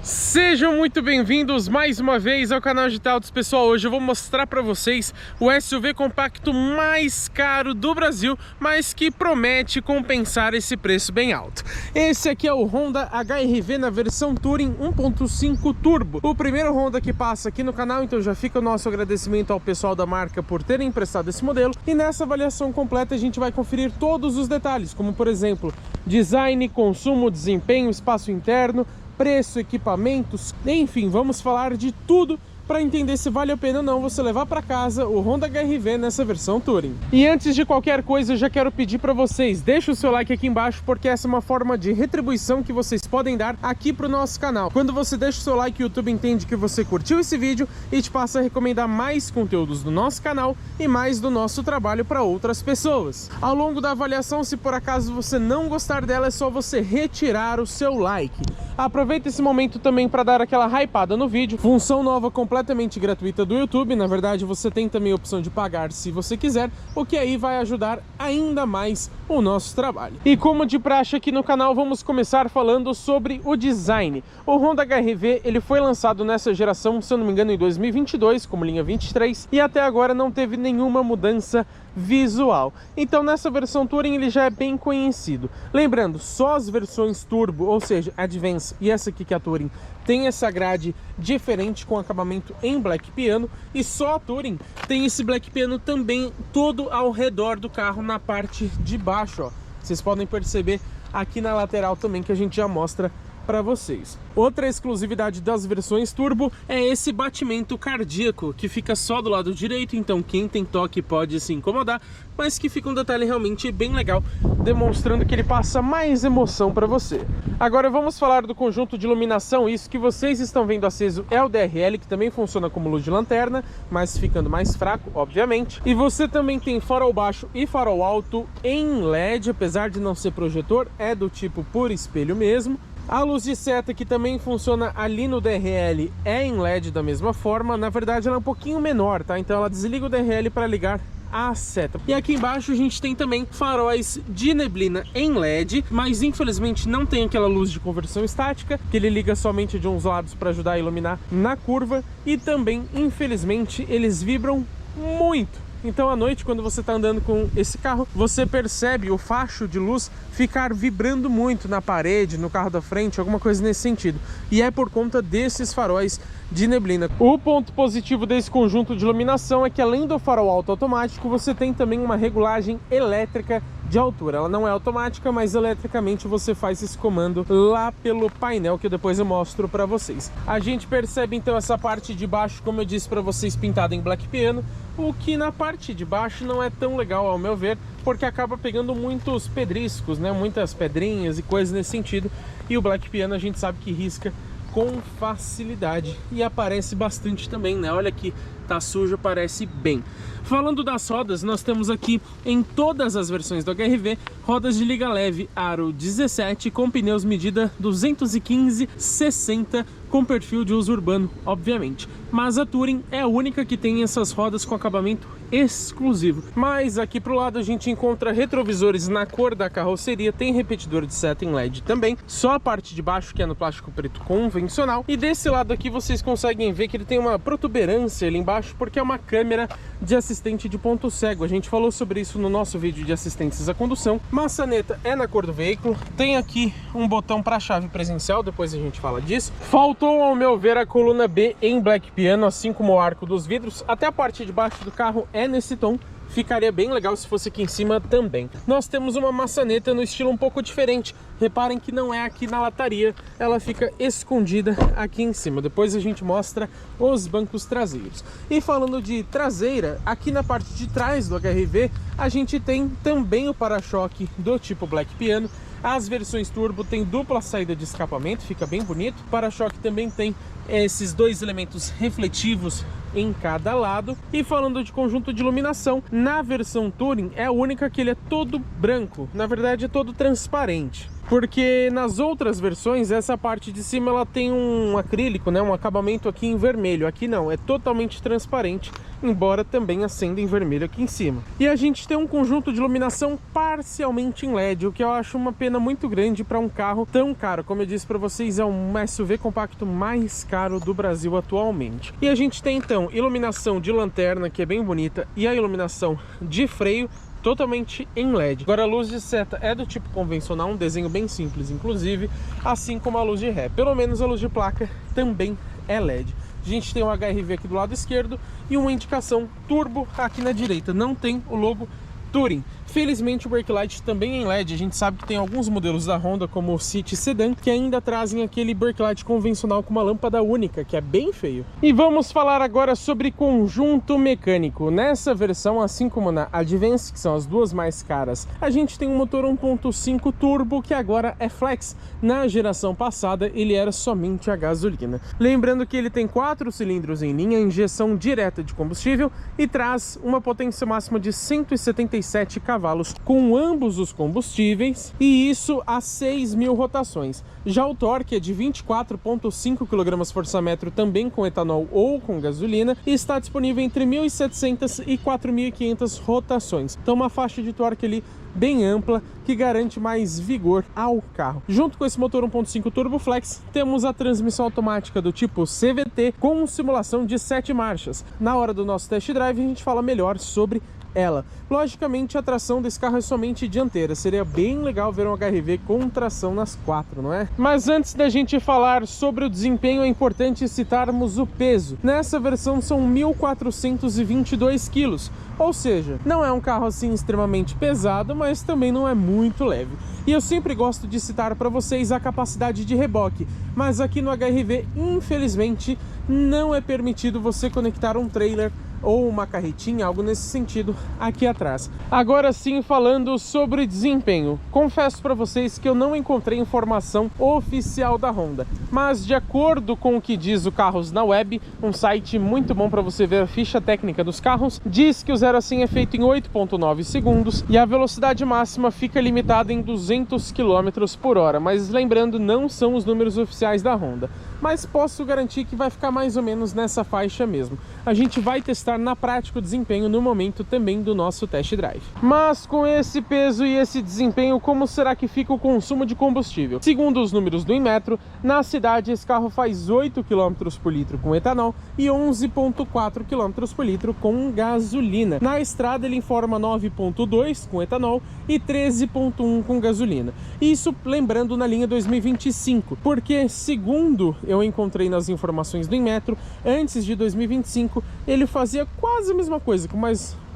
Sejam muito bem-vindos mais uma vez ao canal de Autos. Pessoal, hoje eu vou mostrar para vocês o SUV compacto mais caro do Brasil, mas que promete compensar esse preço bem alto. Esse aqui é o Honda HR-V na versão Touring 1.5 Turbo, o primeiro Honda que passa aqui no canal, então já fica o nosso agradecimento ao pessoal da marca por terem emprestado esse modelo. E nessa avaliação completa a gente vai conferir todos os detalhes, como por exemplo, design, consumo, desempenho, espaço interno, preço, equipamentos, enfim, vamos falar de tudo para entender se vale a pena ou não você levar para casa o Honda HR-V nessa versão Touring. E antes de qualquer coisa, eu já quero pedir para vocês, deixa o seu like aqui embaixo, porque essa é uma forma de retribuição que vocês podem dar aqui para o nosso canal. Quando você deixa o seu like, o YouTube entende que você curtiu esse vídeo e te passa a recomendar mais conteúdos do nosso canal e mais do nosso trabalho para outras pessoas. Ao longo da avaliação, se por acaso você não gostar dela, é só você retirar o seu like. Aproveita esse momento também para dar aquela hypada no vídeo, função nova completamente gratuita do YouTube. Na verdade, você tem também a opção de pagar se você quiser, o que aí vai ajudar ainda mais o nosso trabalho. E como de praxe aqui no canal, vamos começar falando sobre o design. O Honda HR-V, ele foi lançado nessa geração, se eu não me engano, em 2022, como linha 23, e até agora não teve nenhuma mudança visual. Então nessa versão Touring ele já é bem conhecido. Lembrando, só as versões Turbo, ou seja, Advance e essa aqui que é a Touring, tem essa grade diferente com acabamento em Black Piano, e só a Touring tem esse Black Piano também todo ao redor do carro na parte de baixo, ó. Vocês podem perceber aqui na lateral também, que a gente já mostra para vocês. Outra exclusividade das versões Turbo é esse batimento cardíaco que fica só do lado direito, então quem tem toque pode se incomodar, mas que fica um detalhe realmente bem legal, demonstrando que ele passa mais emoção para você. Agora vamos falar do conjunto de iluminação. Isso que vocês estão vendo aceso é o DRL, que também funciona como luz de lanterna, mas ficando mais fraco, obviamente. E você também tem farol baixo e farol alto em LED, apesar de não ser projetor, é do tipo por espelho mesmo. A luz de seta, que também funciona ali no DRL, é em LED da mesma forma. Na verdade ela é um pouquinho menor, tá? Então ela desliga o DRL para ligar a seta. E aqui embaixo a gente tem também faróis de neblina em LED, mas infelizmente não tem aquela luz de conversão estática, que ele liga somente de uns lados para ajudar a iluminar na curva. E também, infelizmente, eles vibram muito. Então à noite, quando você está andando com esse carro, você percebe o facho de luz ficar vibrando muito na parede, no carro da frente, alguma coisa nesse sentido. E é por conta desses faróis de neblina. O ponto positivo desse conjunto de iluminação é que, além do farol alto automático, você tem também uma regulagem elétrica de altura. Ela não é automática, mas eletricamente você faz esse comando lá pelo painel, que depois eu mostro para vocês. A gente percebe então essa parte de baixo, como eu disse para vocês, pintada em Black Piano, o que na parte de baixo não é tão legal ao meu ver, porque acaba pegando muitos pedriscos, né? Muitas pedrinhas e coisas nesse sentido, e o Black Piano a gente sabe que risca com facilidade e aparece bastante também, né? Olha aqui, tá sujo, aparece bem. Falando das rodas, nós temos aqui em todas as versões do HR-V rodas de liga leve aro 17 com pneus medida 215/60 com perfil de uso urbano, obviamente. Mas a Touring é a única que tem essas rodas com acabamento exclusivo. Mas aqui pro lado a gente encontra retrovisores na cor da carroceria, tem repetidor de seta em LED também, só a parte de baixo que é no plástico preto convencional. E desse lado aqui vocês conseguem ver que ele tem uma protuberância ali embaixo, porque é uma câmera de assistente de ponto cego. A gente falou sobre isso no nosso vídeo de assistências à condução. Maçaneta é na cor do veículo, tem aqui um botão para chave presencial, depois a gente fala disso. Faltou, ao meu ver, a coluna B em Black Piano, assim como o arco dos vidros. Até a parte de baixo do carro é nesse tom. Ficaria bem legal se fosse aqui em cima também. Nós temos uma maçaneta no estilo um pouco diferente. Reparem que não é aqui na lataria, ela fica escondida aqui em cima. Depois a gente mostra os bancos traseiros. E falando de traseira, aqui na parte de trás do HR-V a gente tem também o para-choque do tipo Black Piano. As versões Turbo tem dupla saída de escapamento, fica bem bonito. O para-choque também tem esses dois elementos refletivos em cada lado. E falando de conjunto de iluminação, na versão Touring é a única que ele é todo branco, na verdade é todo transparente. porque nas outras versões essa parte de cima ela tem um acrílico, né, um acabamento aqui em vermelho. Aqui não, é totalmente transparente, embora também acenda em vermelho aqui em cima. E a gente tem um conjunto de iluminação parcialmente em LED, o que eu acho uma pena muito grande para um carro tão caro. Como eu disse para vocês, é um SUV compacto mais caro do Brasil atualmente. E a gente tem então iluminação de lanterna, que é bem bonita, e a iluminação de freio totalmente em LED. Agora a luz de seta é do tipo convencional, um desenho bem simples inclusive, assim como a luz de ré. Pelo menos a luz de placa também é LED. A gente tem o HRV aqui do lado esquerdo e uma indicação turbo aqui na direita. Não tem o logo Touring. Felizmente o brake light também é em LED. A gente sabe que tem alguns modelos da Honda, como o City Sedan, que ainda trazem aquele brake light convencional com uma lâmpada única, que é bem feio. E vamos falar agora sobre conjunto mecânico. Nessa versão, assim como na Advance, que são as duas mais caras, a gente tem um motor 1.5 turbo, que agora é flex. Na geração passada, ele era somente a gasolina. Lembrando que ele tem 4 cilindros em linha, injeção direta de combustível, e traz uma potência máxima de 177 cavalos com ambos os combustíveis, e isso a 6.000 rotações. Já o torque é de 24,5 kgfm também com etanol ou com gasolina, e está disponível entre 1.700 e 4.500 rotações. Então uma faixa de torque ali bem ampla, que garante mais vigor ao carro. Junto com esse motor 1.5 Turbo Flex, temos a transmissão automática do tipo CVT com simulação de 7 marchas. Na hora do nosso test drive a gente fala melhor sobre ela. Logicamente a tração desse carro é somente dianteira, seria bem legal ver um HRV com tração nas 4, não é? Mas antes da gente falar sobre o desempenho, é importante citarmos o peso. Nessa versão são 1.422 quilos, ou seja, não é um carro assim extremamente pesado, mas também não é muito leve. E eu sempre gosto de citar para vocês a capacidade de reboque, mas aqui no HRV, infelizmente, não é permitido você conectar um trailer ou uma carretinha, algo nesse sentido, aqui atrás. Agora sim, falando sobre desempenho, confesso para vocês que eu não encontrei informação oficial da Honda, mas de acordo com o que diz o Carros na Web, um site muito bom para você ver a ficha técnica dos carros, diz que o 0 a 100 é feito em 8,9 segundos e a velocidade máxima fica limitada em 200 km por hora, mas lembrando, não são os números oficiais da Honda, mas posso garantir que vai ficar mais ou menos nessa faixa mesmo. A gente vai testar na prática o desempenho no momento também do nosso test drive. Mas com esse peso e esse desempenho, como será que fica o consumo de combustível? Segundo os números do Inmetro, na cidade esse carro faz 8 km por litro com etanol e 11,4 km por litro com gasolina. Na estrada ele informa 9,2 com etanol e 13,1 com gasolina. Isso lembrando na linha 2025, porque segundo eu encontrei nas informações do Inmetro, antes de 2025 ele fazia quase a mesma coisa, com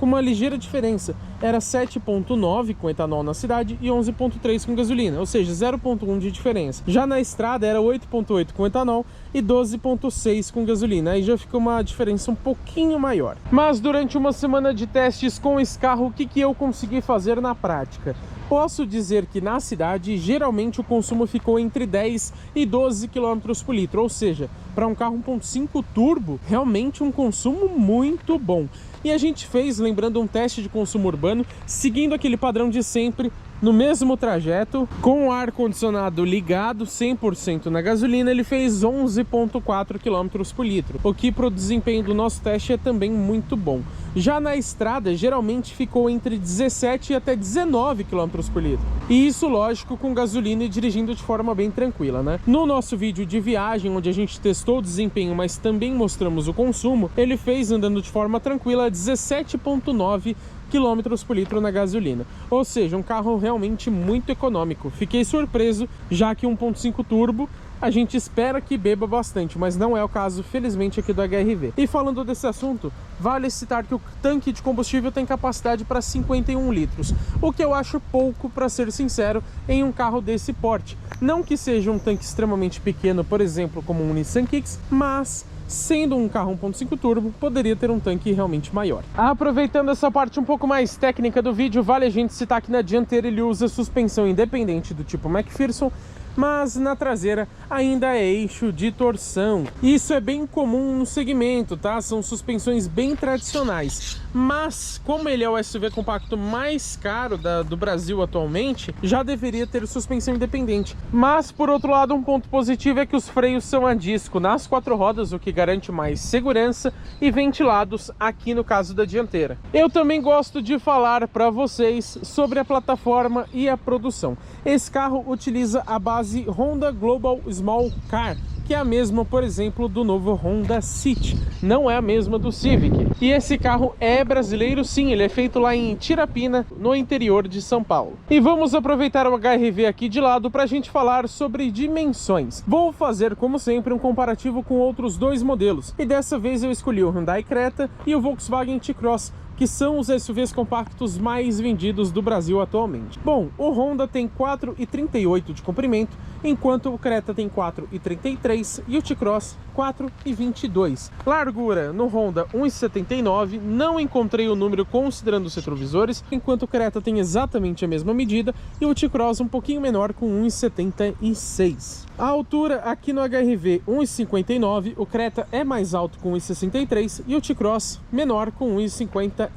uma ligeira diferença. Era 7,9 com etanol na cidade e 11,3 com gasolina, ou seja, 0,1 de diferença. Já na estrada era 8,8 com etanol e 12,6 com gasolina, aí já fica uma diferença um pouquinho maior. Mas durante uma semana de testes com esse carro, o que eu consegui fazer na prática? Posso dizer que na cidade, geralmente o consumo ficou entre 10 e 12 km por litro, ou seja, para um carro 1.5 turbo, realmente um consumo muito bom. E a gente fez, lembrando, um teste de consumo urbano, seguindo aquele padrão de sempre, no mesmo trajeto, com o ar-condicionado ligado 100% na gasolina, ele fez 11,4 km por litro, o que para o desempenho do nosso teste é também muito bom. Já na estrada, geralmente ficou entre 17 e até 19 km por litro. E isso, lógico, com gasolina e dirigindo de forma bem tranquila, né? No nosso vídeo de viagem, onde a gente testou o desempenho, mas também mostramos o consumo, ele fez andando de forma tranquila 17,9 km por litro na gasolina, ou seja, um carro realmente muito econômico. Fiquei surpreso, já que 1.5 turbo a gente espera que beba bastante, mas não é o caso, felizmente, aqui do HRV. E falando desse assunto, vale citar que o tanque de combustível tem capacidade para 51 litros, o que eu acho pouco, para ser sincero, em um carro desse porte. Não que seja um tanque extremamente pequeno, por exemplo, como um Nissan Kicks, mas sendo um carro 1.5 turbo, poderia ter um tanque realmente maior. Aproveitando essa parte um pouco mais técnica do vídeo, vale a gente citar que na dianteira ele usa suspensão independente do tipo McPherson, mas na traseira ainda é eixo de torção. Isso é bem comum no segmento, tá? São suspensões bem tradicionais. mas como ele é o SUV compacto mais caro do Brasil atualmente, já deveria ter suspensão independente. Mas por outro lado, um ponto positivo é que os freios são a disco nas 4 rodas, o que garante mais segurança, e ventilados aqui no caso da dianteira. Eu também gosto de falar para vocês sobre a plataforma e a produção. Esse carro utiliza a base Honda Global Small Car, que é a mesma, por exemplo, do novo Honda City, não é a mesma do Civic. E esse carro é brasileiro sim, ele é feito lá em Tirapina, no interior de São Paulo. E vamos aproveitar o HRV aqui de lado para a gente falar sobre dimensões. Vou fazer, como sempre, um comparativo com outros 2 modelos, e dessa vez eu escolhi o Hyundai Creta e o Volkswagen T-Cross, que são os SUVs compactos mais vendidos do Brasil atualmente. Bom, o Honda tem 4,38 de comprimento, enquanto o Creta tem 4,33 e o T-Cross 4,22. Largura no Honda 1,79, não encontrei o número considerando os retrovisores, enquanto o Creta tem exatamente a mesma medida e o T-Cross um pouquinho menor com 1,76. A altura aqui no HRV 1,59, o Creta é mais alto com 1,63 e o T-Cross menor com 1,57.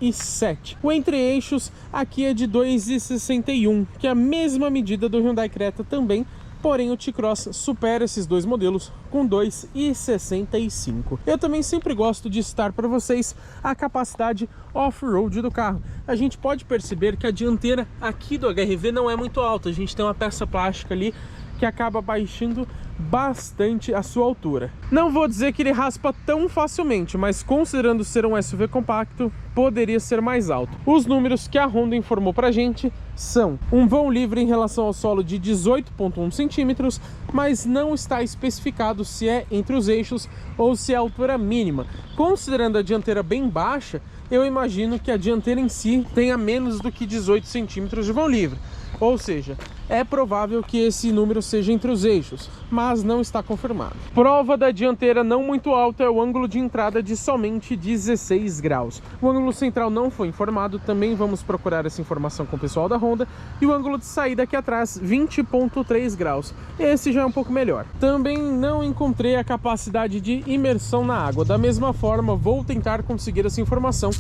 O entre-eixos aqui é de 2,61, que é a mesma medida do Hyundai Creta também, porém o T-Cross supera esses 2 modelos com 2,65. Eu também sempre gosto de citar para vocês a capacidade off-road do carro. A gente pode perceber que a dianteira aqui do HRV não é muito alta, a gente tem uma peça plástica ali que acaba baixando bastante a sua altura. Não vou dizer que ele raspa tão facilmente, mas considerando ser um SUV compacto, poderia ser mais alto. Os números que a Honda informou pra gente são um vão livre em relação ao solo de 18,1 centímetros, mas não está especificado se é entre os eixos ou se é a altura mínima. Considerando a dianteira bem baixa, eu imagino que a dianteira em si tenha menos do que 18 centímetros de vão livre. Ou seja, é provável que esse número seja entre os eixos, mas não está confirmado. Prova da dianteira não muito alta é o ângulo de entrada de somente 16 graus. O ângulo central não foi informado, também vamos procurar essa informação com o pessoal da Honda. E o ângulo de saída aqui atrás, 20,3 graus. Esse já é um pouco melhor. Também não encontrei a capacidade de imersão na água. Da mesma forma, vou tentar conseguir essa informação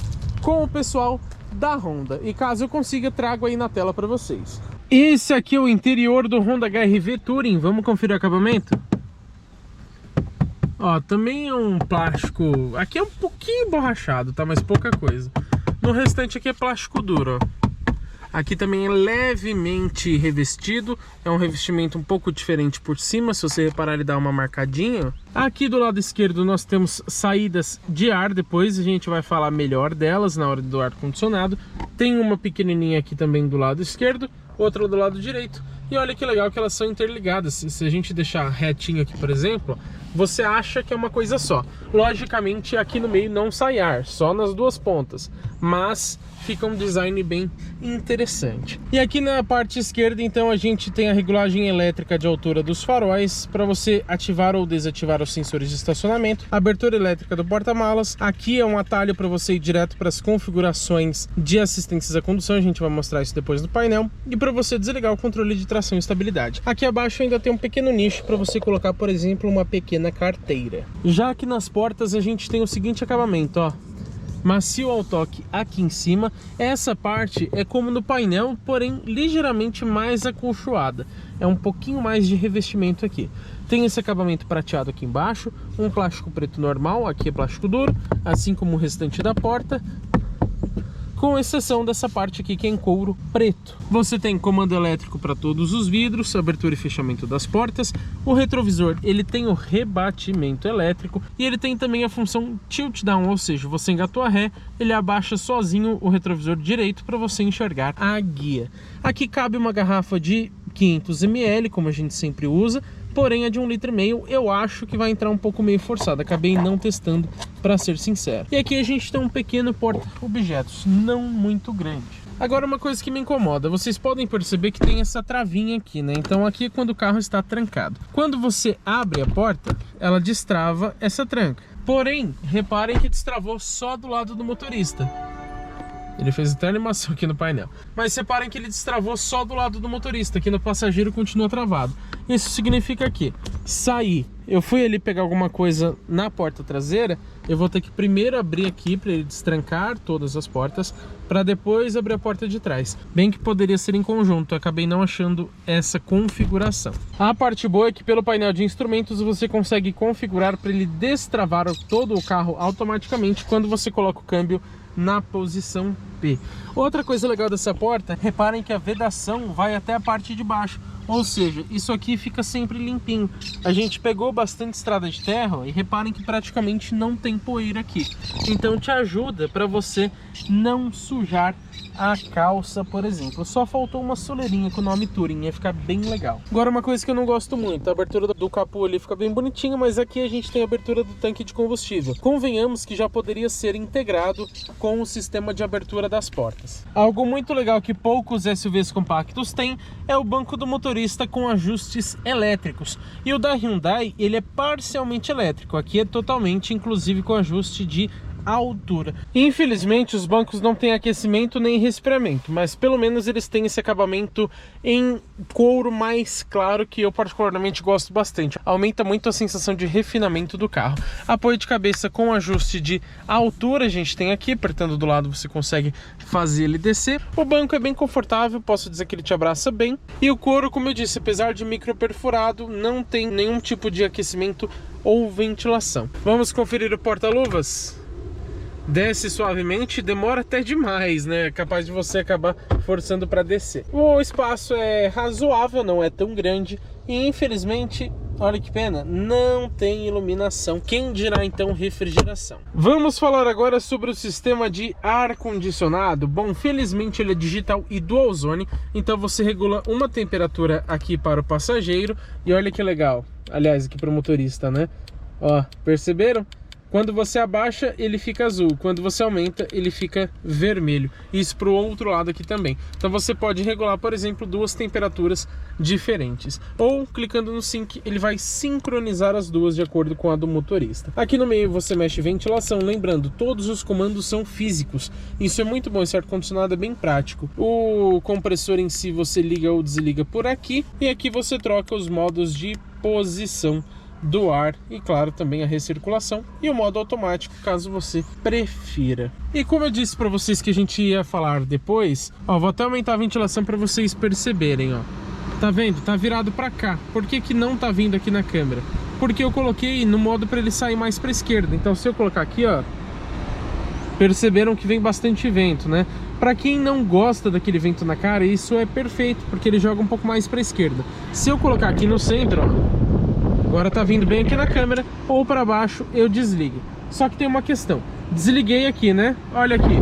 com o pessoal da Honda. E caso eu consiga, trago aí na tela para vocês. Esse aqui é o interior do Honda HRV Touring. Vamos conferir o acabamento? Ó, também é um plástico... Aqui é um pouquinho borrachado, tá? Mas pouca coisa. No restante aqui é plástico duro, ó. Aqui também é levemente revestido, é um revestimento um pouco diferente por cima, se você reparar ele dá uma marcadinha. Aqui do lado esquerdo nós temos saídas de ar, depois a gente vai falar melhor delas na hora do ar-condicionado. Tem uma pequenininha aqui também do lado esquerdo, outra do lado direito. E olha que legal que elas são interligadas. Se a gente deixar retinho aqui, por exemplo, você acha que é uma coisa só. Logicamente aqui no meio não sai ar, só nas 2 pontas, mas fica um design bem interessante. E aqui na parte esquerda então a gente tem a regulagem elétrica de altura dos faróis para você ativar ou desativar os sensores de estacionamento, abertura elétrica do porta-malas. Aqui é um atalho para você ir direto para as configurações de assistências à condução, a gente vai mostrar isso depois no painel, e para você desligar o controle de tração e estabilidade. Aqui abaixo ainda tem um pequeno nicho para você colocar, por exemplo, uma pequena carteira. Já aqui nas portas a gente tem o seguinte acabamento, ó. Macio ao toque aqui em cima. Essa parte é como no painel, porém ligeiramente mais acolchoada. É um pouquinho mais de revestimento aqui. Tem esse acabamento prateado aqui embaixo, um plástico preto normal, aqui é plástico duro, assim como o restante da porta, com exceção dessa parte aqui que é em couro preto. Você tem comando elétrico para todos os vidros, abertura e fechamento das portas. O retrovisor ele tem o rebatimento elétrico e ele tem também a função tilt down, ou seja, você engatou a ré, ele abaixa sozinho o retrovisor direito para você enxergar a guia. Aqui cabe uma garrafa de 500 ml, como a gente sempre usa, porém a de 1,5 litro eu acho que vai entrar um pouco meio forçada, acabei não testando para ser sincero. E aqui a gente tem um pequeno porta-objetos, não muito grande. Agora uma coisa que me incomoda, vocês podem perceber que tem essa travinha aqui, né? Então aqui é quando o carro está trancado. Quando você abre a porta, ela destrava essa tranca. Porém, reparem que destravou só do lado do motorista. Ele fez até animação aqui no painel. Mas reparem que ele destravou só do lado do motorista, aqui no passageiro continua travado. Isso significa que sair, eu fui ali pegar alguma coisa na porta traseira, eu vou ter que primeiro abrir aqui para ele destrancar todas as portas, para depois abrir a porta de trás. Bem que poderia ser em conjunto, eu acabei não achando essa configuração. A parte boa é que pelo painel de instrumentos você consegue configurar para ele destravar todo o carro automaticamente quando você coloca o câmbio na posição P. Outra coisa legal dessa porta, reparem que a vedação vai até a parte de baixo, ou seja, isso aqui fica sempre limpinho. A gente pegou bastante estrada de terra e reparem que praticamente não tem poeira aqui, então te ajuda para você não sujar a calça, por exemplo. Só faltou uma soleirinha com o nome Touring, ia ficar bem legal. Agora uma coisa que eu não gosto muito, a abertura do capô ali fica bem bonitinha, mas aqui a gente tem a abertura do tanque de combustível. Convenhamos que já poderia ser integrado com o sistema de abertura das portas. Algo muito legal que poucos SUVs compactos têm é o banco do motorista com ajustes elétricos. E o da Hyundai, ele é parcialmente elétrico, aqui é totalmente, inclusive com ajuste de altura. Infelizmente os bancos não têm aquecimento nem resfriamento, mas pelo menos eles têm esse acabamento em couro mais claro, que eu particularmente gosto bastante. Aumenta muito a sensação de refinamento do carro. Apoio de cabeça com ajuste de altura a gente tem aqui, apertando do lado você consegue fazer ele descer. O banco é bem confortável, posso dizer que ele te abraça bem. E o couro, como eu disse, apesar de micro perfurado, não tem nenhum tipo de aquecimento ou ventilação. Vamos conferir o porta-luvas? Desce suavemente, demora até demais, né? É capaz de você acabar forçando para descer. O espaço é razoável, não é tão grande e infelizmente, olha que pena, não tem iluminação. Quem dirá então refrigeração? Vamos falar agora sobre o sistema de ar-condicionado. Bom, felizmente ele é digital e dual zone, então você regula uma temperatura aqui para o passageiro e olha que legal, aliás, aqui para o motorista, né? Ó, perceberam? Quando você abaixa, ele fica azul. Quando você aumenta, ele fica vermelho. Isso para o outro lado aqui também. Então você pode regular, por exemplo, duas temperaturas diferentes. Ou, clicando no Sync, ele vai sincronizar as duas de acordo com a do motorista. Aqui no meio você mexe ventilação. Lembrando, todos os comandos são físicos. Isso é muito bom, esse ar-condicionado é bem prático. O compressor em si você liga ou desliga por aqui. E aqui você troca os modos de posição do ar e claro também a recirculação e o modo automático caso você prefira. E como eu disse para vocês que a gente ia falar depois, ó, vou até aumentar a ventilação para vocês perceberem, ó. Tá vendo? Tá virado para cá. Por que que não tá vindo aqui na câmera? Porque eu coloquei no modo para ele sair mais para esquerda. Então se eu colocar aqui, ó, perceberam que vem bastante vento, né? Para quem não gosta daquele vento na cara, isso é perfeito, porque ele joga um pouco mais para esquerda. Se eu colocar aqui no centro, ó, agora tá vindo bem aqui na câmera, ou para baixo eu desligo. Só que tem uma questão, desliguei aqui, né? Olha aqui.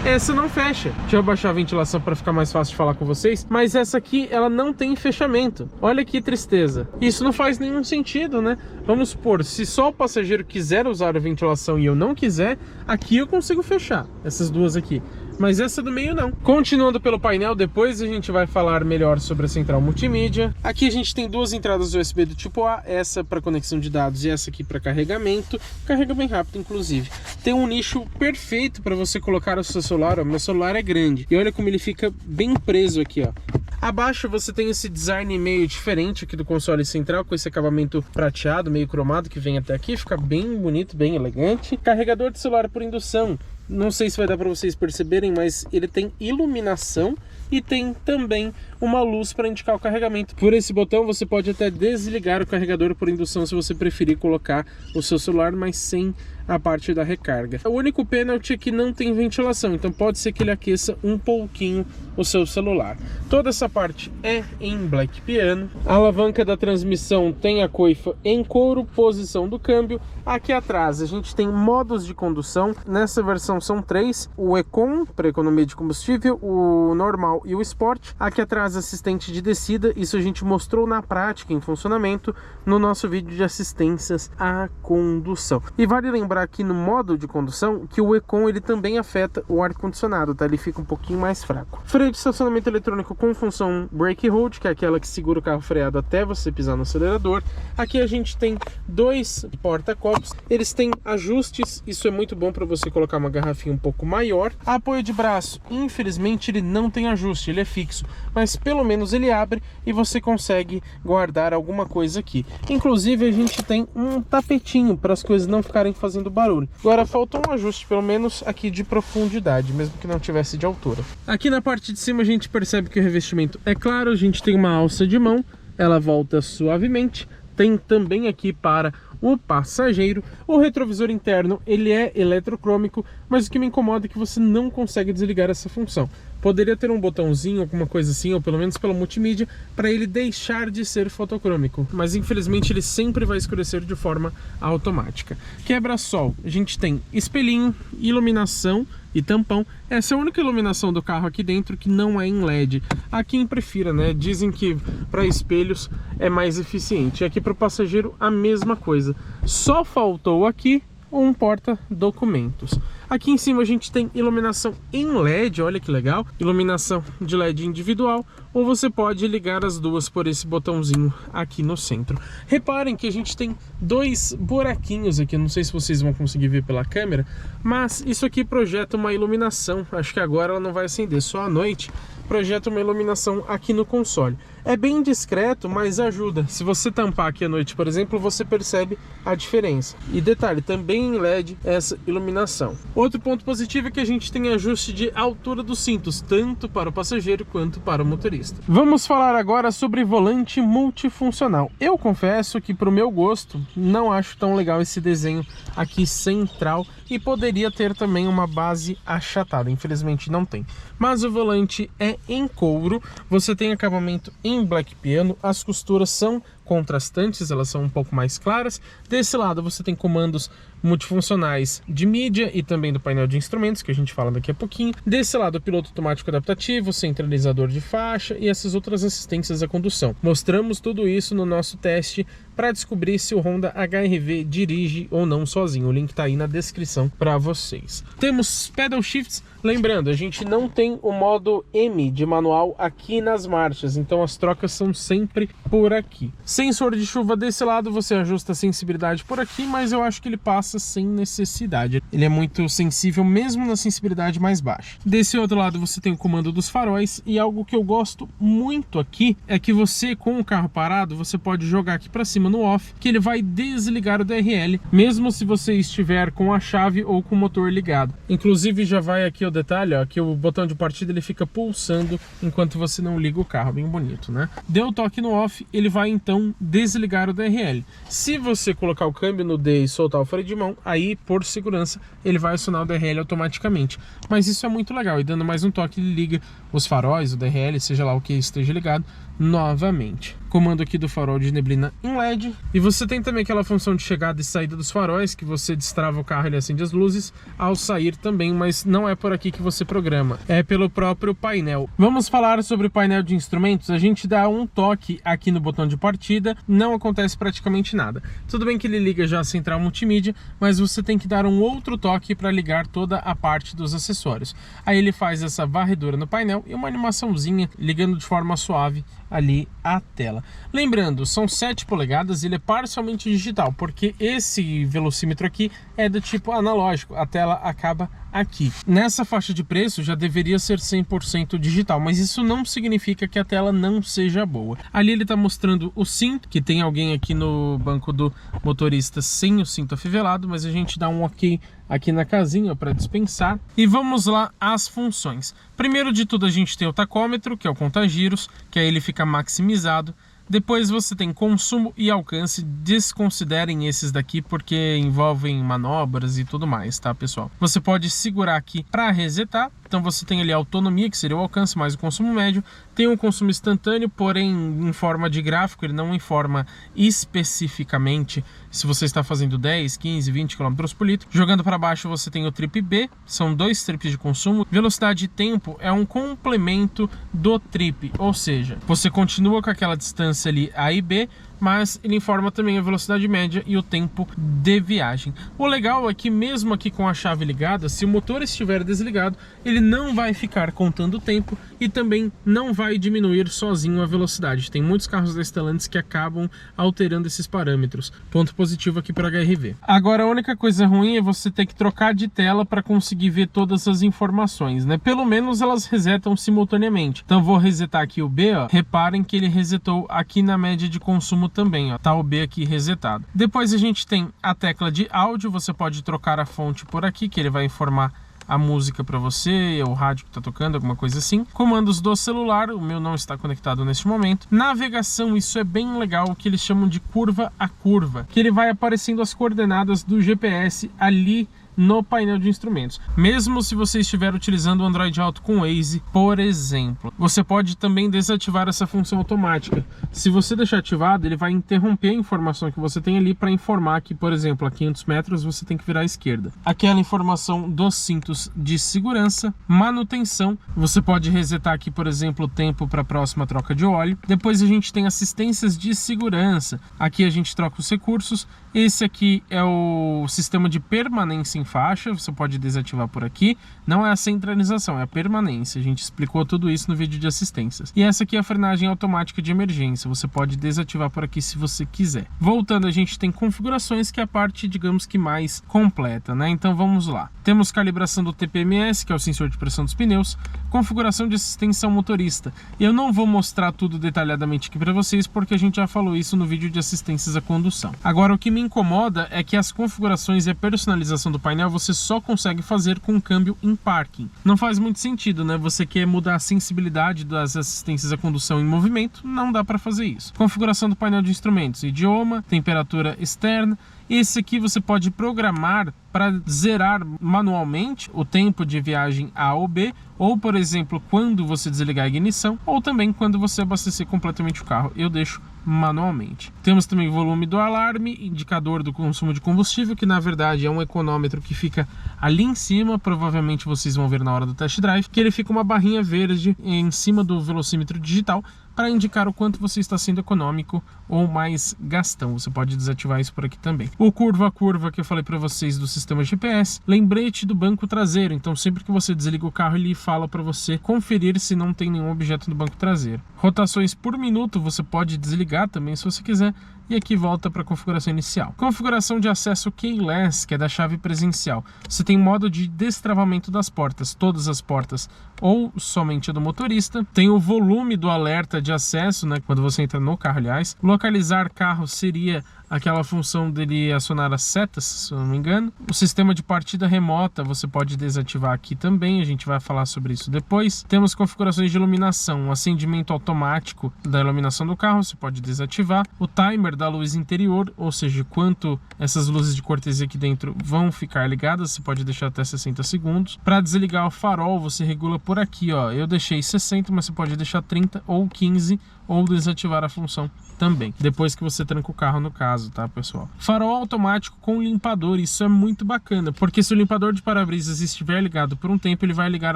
Essa não fecha. Deixa eu abaixar a ventilação para ficar mais fácil de falar com vocês. Mas essa aqui, ela não tem fechamento. Olha que tristeza. Isso não faz nenhum sentido, né? Vamos supor, se só o passageiro quiser usar a ventilação e eu não quiser, aqui eu consigo fechar. Essas duas aqui. Mas essa do meio não. Continuando pelo painel, depois a gente vai falar melhor sobre a central multimídia. Aqui a gente tem duas entradas USB do tipo A, essa para conexão de dados e essa aqui para carregamento. Carrega bem rápido, inclusive. Tem um nicho perfeito para você colocar o seu celular. Ó, meu celular é grande e olha como ele fica bem preso aqui, ó. Abaixo você tem esse design meio diferente aqui do console central, com esse acabamento prateado, meio cromado, que vem até aqui. Fica bem bonito, bem elegante. Carregador de celular por indução. Não sei se vai dar para vocês perceberem, mas ele tem iluminação e tem também uma luz para indicar o carregamento. Por esse botão você pode até desligar o carregador por indução se você preferir colocar o seu celular, mas sem a parte da recarga. O único pênalti é que não tem ventilação, então pode ser que ele aqueça um pouquinho o seu celular. Toda essa parte é em black piano. A alavanca da transmissão tem a coifa em couro, posição do câmbio. Aqui atrás a gente tem modos de condução. Nessa versão são 3, o Econ para economia de combustível, o normal e o Sport. Aqui atrás assistente de descida, isso a gente mostrou na prática em funcionamento no nosso vídeo de assistências à condução. E vale lembrar lembrar aqui no modo de condução que o Econ ele também afeta o ar-condicionado, tá? Ele fica um pouquinho mais fraco. Freio de estacionamento eletrônico com função brake hold, que é aquela que segura o carro freado até você pisar no acelerador. Aqui a gente tem 2 porta-copos, eles têm ajustes, isso é muito bom para você colocar uma garrafinha um pouco maior. Apoio de braço, infelizmente ele não tem ajuste, ele é fixo, mas pelo menos ele abre e você consegue guardar alguma coisa aqui. Inclusive a gente tem um tapetinho para as coisas não ficarem fazendo barulho. Agora faltou um ajuste pelo menos aqui de profundidade, mesmo que não tivesse de altura. Aqui na parte de cima a gente percebe que o revestimento é claro, a gente tem uma alça de mão, ela volta suavemente. Tem também aqui para o passageiro. O retrovisor interno ele é eletrocrômico, mas o que me incomoda é que você não consegue desligar essa função. Poderia ter um botãozinho, alguma coisa assim, ou pelo menos pela multimídia, para ele deixar de ser fotocrômico, mas infelizmente ele sempre vai escurecer de forma automática. Quebra-sol, a gente tem espelhinho, iluminação e tampão. Essa é a única iluminação do carro aqui dentro que não é em LED. Há quem prefira, né? Dizem que para espelhos é mais eficiente. Aqui para o passageiro a mesma coisa. Só faltou aqui um porta-documentos. Aqui em cima a gente tem iluminação em LED, olha que legal. Iluminação de LED individual, ou você pode ligar as duas por esse botãozinho aqui no centro. Reparem que a gente tem 2 buraquinhos aqui, não sei se vocês vão conseguir ver pela câmera, mas isso aqui projeta uma iluminação. Acho que agora ela não vai acender, só à noite projeta uma iluminação aqui no console. É bem discreto, mas ajuda. Se você tampar aqui à noite, por exemplo, você percebe a diferença. E detalhe, também em LED essa iluminação. Outro ponto positivo é que a gente tem ajuste de altura dos cintos, tanto para o passageiro quanto para o motorista. Vamos falar agora sobre volante multifuncional. Eu confesso que para o meu gosto não acho tão legal esse desenho aqui central e poderia ter também uma base achatada, infelizmente não tem. Mas o volante é em couro, você tem acabamento em black piano, as costuras são contrastantes, elas são um pouco mais claras. Desse lado você tem comandos multifuncionais de mídia e também do painel de instrumentos, que a gente fala daqui a pouquinho. Desse lado, o piloto automático adaptativo, centralizador de faixa e essas outras assistências à condução. Mostramos tudo isso no nosso teste para descobrir se o Honda HR-V dirige ou não sozinho. O link está aí na descrição para vocês. Temos pedal shifts. Lembrando, a gente não tem o modo M de manual aqui nas marchas, então as trocas são sempre por aqui. Sensor de chuva desse lado, você ajusta a sensibilidade por aqui, mas eu acho que ele passa sem necessidade. Ele é muito sensível mesmo na sensibilidade mais baixa. Desse outro lado você tem o comando dos faróis, e algo que eu gosto muito aqui é que você, com o carro parado, você pode jogar aqui para cima no off, que ele vai desligar o DRL, mesmo se você estiver com a chave ou com o motor ligado. Inclusive já vai aqui o detalhe, ó, que o botão de partida ele fica pulsando enquanto você não liga o carro, bem bonito, né? Deu toque no off, ele vai então desligar o DRL. Se você colocar o câmbio no D e soltar o freio de mão, aí por segurança ele vai acionar o DRL automaticamente. Mas isso é muito legal, e dando mais um toque ele liga os faróis, o DRL, seja lá o que esteja ligado, novamente. Comando aqui do farol de neblina em LED, e você tem também aquela função de chegada e saída dos faróis, que você destrava o carro e ele acende as luzes ao sair também, mas não é por aqui que você programa, é pelo próprio painel. Vamos falar sobre o painel de instrumentos. A gente dá um toque aqui no botão de partida, não acontece praticamente nada. Tudo bem que ele liga já a central multimídia, mas você tem que dar um outro toque para ligar toda a parte dos acessórios. Aí ele faz essa varredura no painel e uma animaçãozinha ligando de forma suave ali a tela. Lembrando, são 7 polegadas e ele é parcialmente digital, porque esse velocímetro aqui é do tipo analógico, a tela acaba aqui. Nessa faixa de preço já deveria ser 100% digital, mas isso não significa que a tela não seja boa. Ali ele está mostrando o cinto, que tem alguém aqui no banco do motorista sem o cinto afivelado, mas a gente dá um ok aqui na casinha para dispensar. E vamos lá às funções. Primeiro de tudo a gente tem o tacômetro, que é o contagiros, que aí ele fica maximizado. Depois você tem consumo e alcance, desconsiderem esses daqui porque envolvem manobras e tudo mais, tá, pessoal? Você pode segurar aqui para resetar, então você tem ali a autonomia, que seria o alcance, mais o consumo médio. Tem um consumo instantâneo, porém em forma de gráfico, ele não informa especificamente se você está fazendo 10, 15, 20 km por litro. Jogando para baixo você tem o trip B, são 2 trips de consumo. Velocidade e tempo é um complemento do trip, ou seja, você continua com aquela distância distância ali A e B, mas ele informa também a velocidade média e o tempo de viagem. O legal é que mesmo aqui com a chave ligada, se o motor estiver desligado, ele não vai ficar contando o tempo e também não vai diminuir sozinho a velocidade. Tem muitos carros da Stellantis que acabam alterando esses parâmetros. Ponto positivo aqui para HRV. Agora, a única coisa ruim é você ter que trocar de tela para conseguir ver todas as informações, né? Pelo menos elas resetam simultaneamente. Então vou resetar aqui o B, ó. Reparem que ele resetou aqui na média de consumo também, ó. Tá o B aqui resetado. Depois a gente tem a tecla de áudio, você pode trocar a fonte por aqui, que ele vai informar a música para você, o rádio que tá tocando, alguma coisa assim. Comandos do celular, o meu não está conectado neste momento. Navegação, isso é bem legal, o que eles chamam de curva a curva, que ele vai aparecendo as coordenadas do GPS ali no painel de instrumentos. Mesmo se você estiver utilizando o Android Auto com Waze, por exemplo. Você pode também desativar essa função automática. Se você deixar ativado, ele vai interromper a informação que você tem ali para informar que, por exemplo, a 500 metros você tem que virar à esquerda. Aquela informação dos cintos de segurança, manutenção. Você pode resetar aqui, por exemplo, o tempo para a próxima troca de óleo. Depois a gente tem assistências de segurança. Aqui a gente troca os recursos. Esse aqui é o sistema de permanência em faixa, você pode desativar por aqui. Não é a centralização, é a permanência. A gente explicou tudo isso no vídeo de assistências. E essa aqui é a frenagem automática de emergência, você pode desativar por aqui se você quiser. Voltando, a gente tem configurações, que é a parte, digamos que mais completa, né? Então vamos lá. Temos calibração do TPMS, que é o sensor de pressão dos pneus, configuração de assistência ao motorista. Eu não vou mostrar tudo detalhadamente aqui para vocês, porque a gente já falou isso no vídeo de assistências à condução. Agora, o que me incomoda é que as configurações e a personalização do painel você só consegue fazer com câmbio em parking. Não faz muito sentido, né? Você quer mudar a sensibilidade das assistências à condução em movimento, não dá para fazer isso. Configuração do painel de instrumentos, idioma, temperatura externa. Esse aqui você pode programar para zerar manualmente o tempo de viagem A ou B, ou por exemplo, quando você desligar a ignição, ou também quando você abastecer completamente o carro. Eu deixo manualmente. Temos também volume do alarme, indicador do consumo de combustível, que na verdade é um econômetro que fica ali em cima, provavelmente vocês vão ver na hora do test drive, que ele fica uma barrinha verde em cima do velocímetro digital, para indicar o quanto você está sendo econômico ou mais gastão. Você pode desativar isso por aqui também. O curva a curva que eu falei para vocês do sistema GPS, lembrete do banco traseiro. Então sempre que você desliga o carro, ele fala para você conferir se não tem nenhum objeto no banco traseiro. Rotações por minuto você pode desligar também se você quiser. E aqui volta para a configuração inicial. Configuração de acesso keyless, que é da chave presencial. Você tem modo de destravamento das portas, todas as portas ou somente a do motorista. Tem o volume do alerta de acesso, né, quando você entra no carro, aliás. Localizar carro seria aquela função dele acionar as setas, se eu não me engano. O sistema de partida remota você pode desativar aqui também, a gente vai falar sobre isso depois. Temos configurações de iluminação, um acendimento automático da iluminação do carro, você pode desativar. O timer da luz interior, ou seja, quanto essas luzes de cortesia aqui dentro vão ficar ligadas, você pode deixar até 60 segundos. Para desligar o farol, você regula por aqui, ó. Eu deixei 60, mas você pode deixar 30 ou 15, ou desativar a função também, depois que você tranca o carro no caso, tá, pessoal? Farol automático com limpador, isso é muito bacana, porque se o limpador de para-brisas estiver ligado por um tempo, ele vai ligar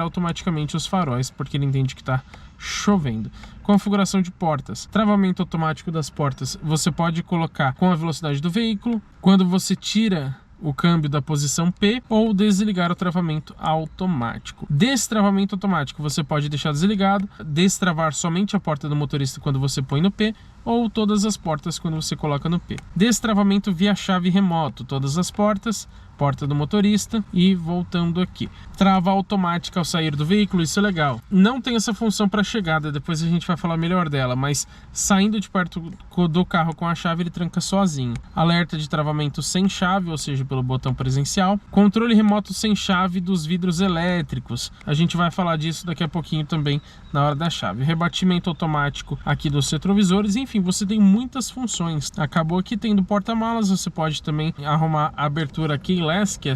automaticamente os faróis, porque ele entende que está chovendo. Configuração de portas, travamento automático das portas, você pode colocar com a velocidade do veículo, quando você tira o câmbio da posição P, ou desligar o travamento automático. Destravamento automático você pode deixar desligado, destravar somente a porta do motorista quando você põe no P, ou todas as portas quando você coloca no P. Destravamento via chave remoto, todas as portas, porta do motorista. E voltando aqui, trava automática ao sair do veículo, isso é legal. Não tem essa função para chegada, depois a gente vai falar melhor dela, mas saindo de perto do carro com a chave, ele tranca sozinho. Alerta de travamento sem chave, ou seja, pelo botão presencial. Controle remoto sem chave dos vidros elétricos, a gente vai falar disso daqui a pouquinho também na hora da chave. Rebatimento automático aqui dos retrovisores, enfim, você tem muitas funções. Acabou aqui tendo porta-malas, você pode também arrumar a abertura keyless, que é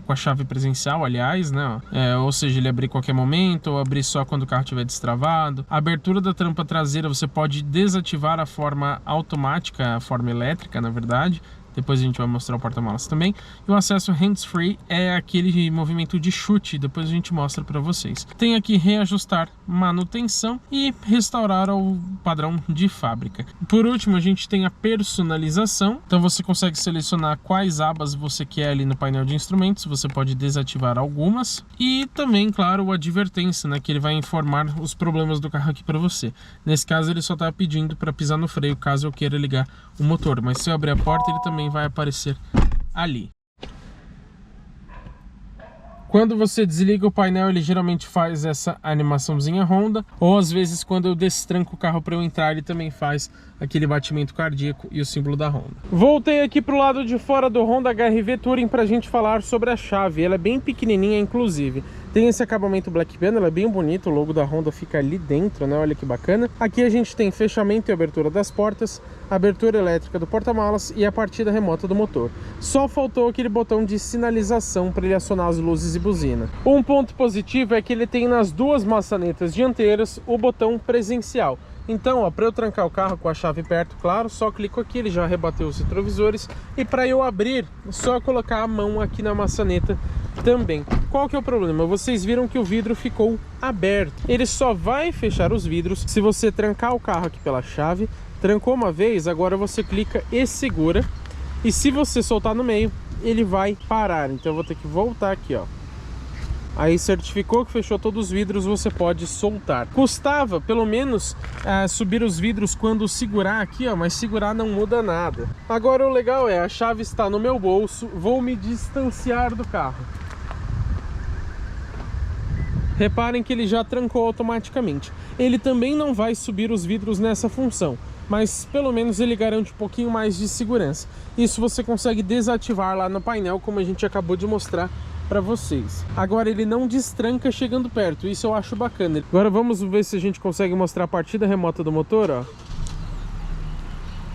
com a chave presencial, aliás, né? Ou seja, ele abrir a qualquer momento, ou abrir só quando o carro estiver destravado. A abertura da tampa traseira, você pode desativar a forma automática, a forma elétrica, na verdade. depois a gente vai mostrar o porta-malas também. E o acesso hands-free é aquele movimento de chute, depois a gente mostra para vocês. Tem aqui reajustar manutenção e restaurar ao padrão de fábrica. Por último, a gente tem a personalização, então você consegue selecionar quais abas você quer ali no painel de instrumentos, você pode desativar algumas. E também, claro, o advertência, né, que ele vai informar os problemas do carro aqui para você. Nesse caso, ele só está pedindo para pisar no freio caso eu queira ligar o motor, mas se eu abrir a porta, ele também vai aparecer ali. Quando você desliga o painel, ele geralmente faz essa animaçãozinha Honda, ou às vezes quando eu destranco o carro para eu entrar, ele também faz aquele batimento cardíaco e o símbolo da Honda. Voltei aqui pro lado de fora do Honda HR-V Touring para a gente falar sobre a chave. Ela é bem pequenininha, inclusive. Tem esse acabamento Black Piano, ela é bem bonito, o logo da Honda fica ali dentro, né? Olha que bacana. Aqui a gente tem fechamento e abertura das portas, abertura elétrica do porta-malas e a partida remota do motor. Só faltou aquele botão de sinalização para ele acionar as luzes e buzina. Um ponto positivo é que ele tem nas duas maçanetas dianteiras o botão presencial. Então, ó, para eu trancar o carro com a chave perto, claro, só clico aqui, ele já rebateu os retrovisores. E para eu abrir, só colocar a mão aqui na maçaneta também. Qual que é o problema? Vocês viram que o vidro ficou aberto. Ele só vai fechar os vidros se você trancar o carro aqui pela chave. Trancou uma vez, agora você clica e segura. E se você soltar no meio, ele vai parar. Então eu vou ter que voltar aqui, ó. Aí certificou que fechou todos os vidros, você pode soltar. Custava pelo menos subir os vidros quando segurar aqui, ó, mas segurar não muda nada. Agora o legal é, a chave está no meu bolso, vou me distanciar do carro. Reparem que ele já trancou automaticamente. Ele também não vai subir os vidros nessa função, mas pelo menos ele garante um pouquinho mais de segurança. Isso você consegue desativar lá no painel, como a gente acabou de mostrar para vocês. Agora ele não destranca chegando perto, isso eu acho bacana. Agora vamos ver se a gente consegue mostrar a partida remota do motor, ó.